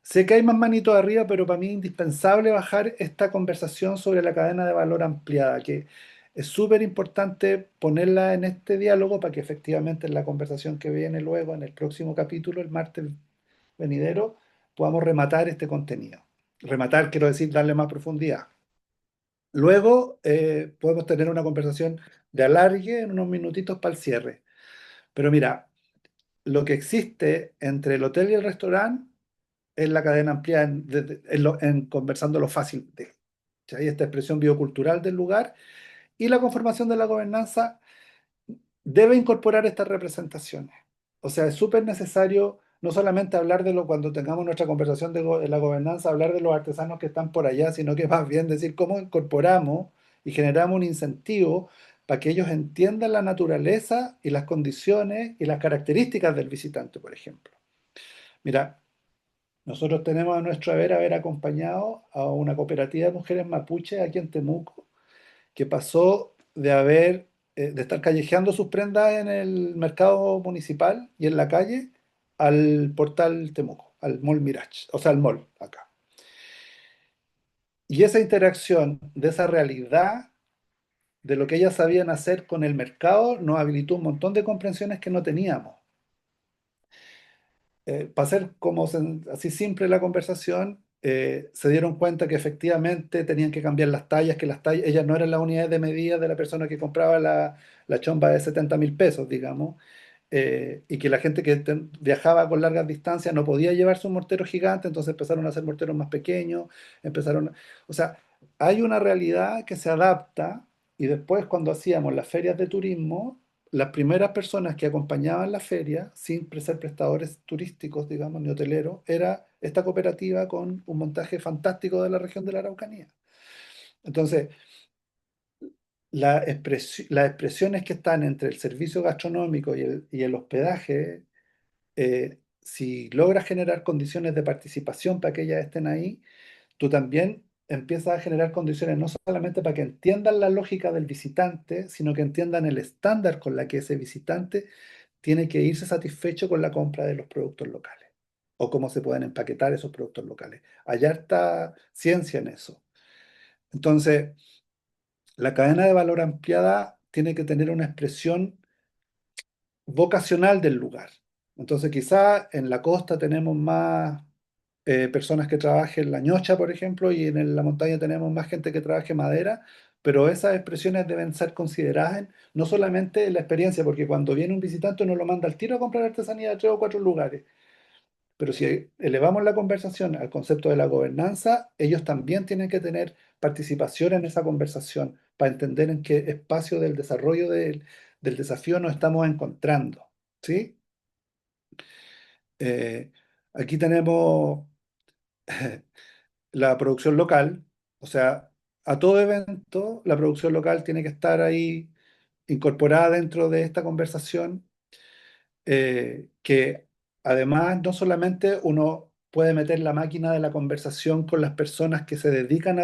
sé que hay más manitos arriba, pero para mí es indispensable bajar esta conversación sobre la cadena de valor ampliada, que es súper importante ponerla en este diálogo para que efectivamente en la conversación que viene luego, en el próximo capítulo, el martes venidero, podamos rematar este contenido. Rematar, quiero decir, darle más profundidad. Luego podemos tener una conversación de alargue en unos minutitos para el cierre. Pero mira, lo que existe entre el hotel y el restaurante es la cadena ampliada en conversando lo fácil de. ¿Cachai? Esta expresión biocultural del lugar y la conformación de la gobernanza debe incorporar estas representaciones. O sea, es súper necesario no solamente hablar cuando tengamos nuestra conversación de la gobernanza, hablar de los artesanos que están por allá, sino que más bien decir cómo incorporamos y generamos un incentivo para que ellos entiendan la naturaleza y las condiciones y las características del visitante, por ejemplo. Mira, nosotros tenemos a nuestro haber acompañado a una cooperativa de mujeres mapuche aquí en Temuco, que pasó de estar callejeando sus prendas en el mercado municipal y en la calle al portal Temuco, al Mall Mirage, o sea, al mall acá. Y esa interacción de esa realidad de lo que ellas sabían hacer con el mercado nos habilitó un montón de comprensiones que no teníamos. Para hacer así simple la conversación, se dieron cuenta que efectivamente tenían que cambiar las tallas, que ellas no eran las unidades de medida de la persona que compraba la chomba de 70.000 pesos, digamos, y que la gente que viajaba con largas distancias no podía llevarse un mortero gigante, entonces empezaron a hacer morteros más pequeños, o sea, hay una realidad que se adapta, y después cuando hacíamos las ferias de turismo, las primeras personas que acompañaban la feria, sin ser prestadores turísticos, digamos, ni hoteleros, era esta cooperativa con un montaje fantástico de la región de la Araucanía. Entonces, las expresiones que están entre el servicio gastronómico y el hospedaje, si logras generar condiciones de participación para que ellas estén ahí, tú también empiezas a generar condiciones no solamente para que entiendan la lógica del visitante, sino que entiendan el estándar con la que ese visitante tiene que irse satisfecho con la compra de los productos locales o cómo se pueden empaquetar esos productos locales. Hay harta ciencia en eso. Entonces, la cadena de valor ampliada tiene que tener una expresión vocacional del lugar. Entonces, quizá en la costa tenemos más personas que trabajen la ñocha, por ejemplo, y la montaña tenemos más gente que trabaje madera, pero esas expresiones deben ser consideradas no solamente en la experiencia, porque cuando viene un visitante uno lo manda al tiro a comprar artesanía de 3 o 4 lugares, pero si elevamos la conversación al concepto de la gobernanza, ellos también tienen que tener participación en esa conversación para entender en qué espacio del desarrollo del desafío nos estamos encontrando, ¿sí? Eh, Aquí tenemos la producción local, o sea, a todo evento la producción local tiene que estar ahí incorporada dentro de esta conversación, que además no solamente uno puede meter la máquina de la conversación con las personas que se dedican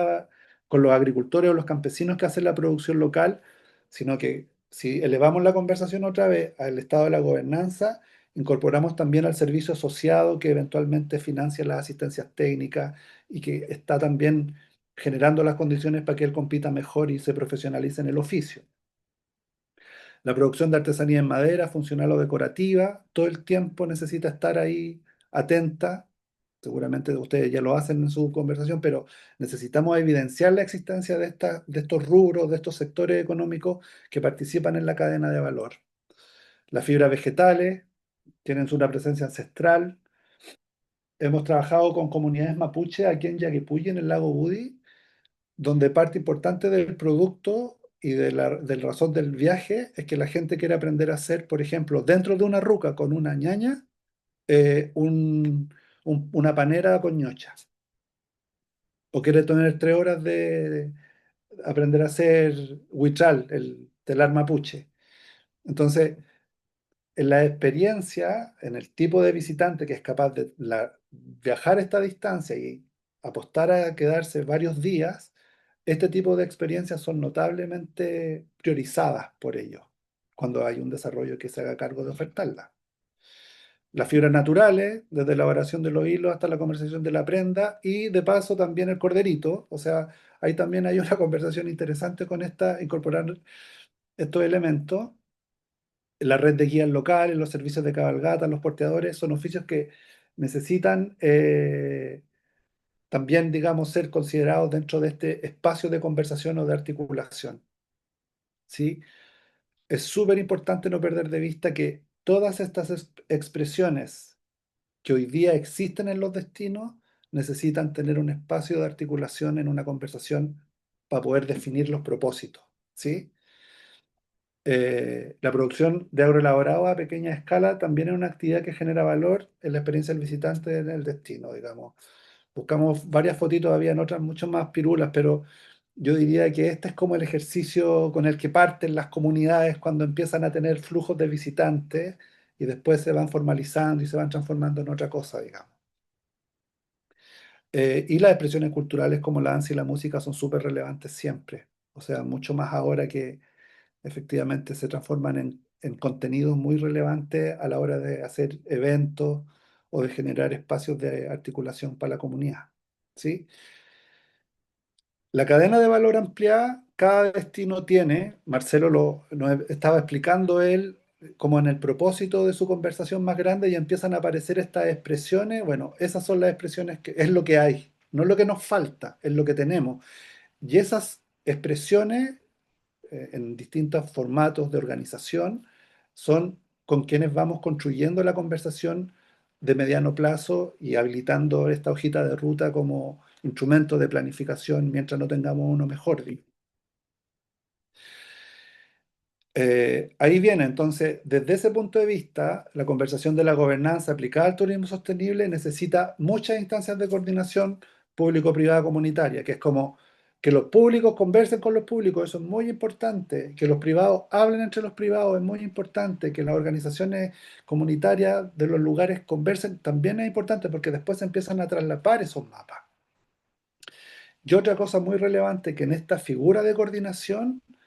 con los agricultores o los campesinos que hacen la producción local, sino que si elevamos la conversación otra vez al estado de la gobernanza, incorporamos también al servicio asociado que eventualmente financia las asistencias técnicas y que está también generando las condiciones para que él compita mejor y se profesionalice en el oficio. La producción de artesanía en madera, funcional o decorativa, todo el tiempo necesita estar ahí atenta. Seguramente ustedes ya lo hacen en su conversación, pero necesitamos evidenciar la existencia de estos rubros, de estos sectores económicos que participan en la cadena de valor. Las fibras vegetales tienen una presencia ancestral. Hemos trabajado con comunidades mapuche aquí en Yaguipulli, en el lago Budi, donde parte importante del producto y del razón del viaje es que la gente quiere aprender a hacer, por ejemplo, dentro de una ruca con una ñaña, una panera con ñocha. O quiere tener 3 horas de aprender a hacer huichal, el telar mapuche. Entonces, en la experiencia, en el tipo de visitante que es capaz de viajar esta distancia y apostar a quedarse varios días, este tipo de experiencias son notablemente priorizadas por ellos cuando hay un desarrollo que se haga cargo de ofertarla. Las fibras naturales, desde la elaboración de los hilos hasta la comercialización de la prenda y de paso también el corderito, o sea, ahí también hay una conversación interesante con incorporar estos elementos. La red de guías locales, los servicios de cabalgata, los porteadores, son oficios que necesitan también, digamos, ser considerados dentro de este espacio de conversación o de articulación. ¿Sí? Es súper importante no perder de vista que todas estas expresiones que hoy día existen en los destinos necesitan tener un espacio de articulación en una conversación para poder definir los propósitos. ¿Sí? La producción de agroelaborado a pequeña escala también es una actividad que genera valor en la experiencia del visitante en el destino, digamos. Buscamos varias fotitos, habían otras mucho más pirulas, pero yo diría que este es como el ejercicio con el que parten las comunidades cuando empiezan a tener flujos de visitantes y después se van formalizando y se van transformando en otra cosa, digamos. Y las expresiones culturales como la danza y la música son súper relevantes siempre, o sea, mucho más ahora que efectivamente se transforman en contenidos muy relevantes a la hora de hacer eventos o de generar espacios de articulación para la comunidad. ¿Sí? La cadena de valor ampliada, cada destino tiene, Marcelo nos estaba explicando él, como en el propósito de su conversación más grande, y empiezan a aparecer estas expresiones. Bueno, esas son las expresiones que es lo que hay, no es lo que nos falta, es lo que tenemos. Y esas expresiones en distintos formatos de organización, son con quienes vamos construyendo la conversación de mediano plazo y habilitando esta hojita de ruta como instrumento de planificación mientras no tengamos uno mejor. Ahí viene, entonces, desde ese punto de vista, la conversación de la gobernanza aplicada al turismo sostenible necesita muchas instancias de coordinación público-privada comunitaria, que es como que los públicos conversen con los públicos, eso es muy importante, que los privados hablen entre los privados es muy importante, que las organizaciones comunitarias de los lugares conversen también es importante porque después se empiezan a traslapar esos mapas. Y otra cosa muy relevante que en esta figura de coordinación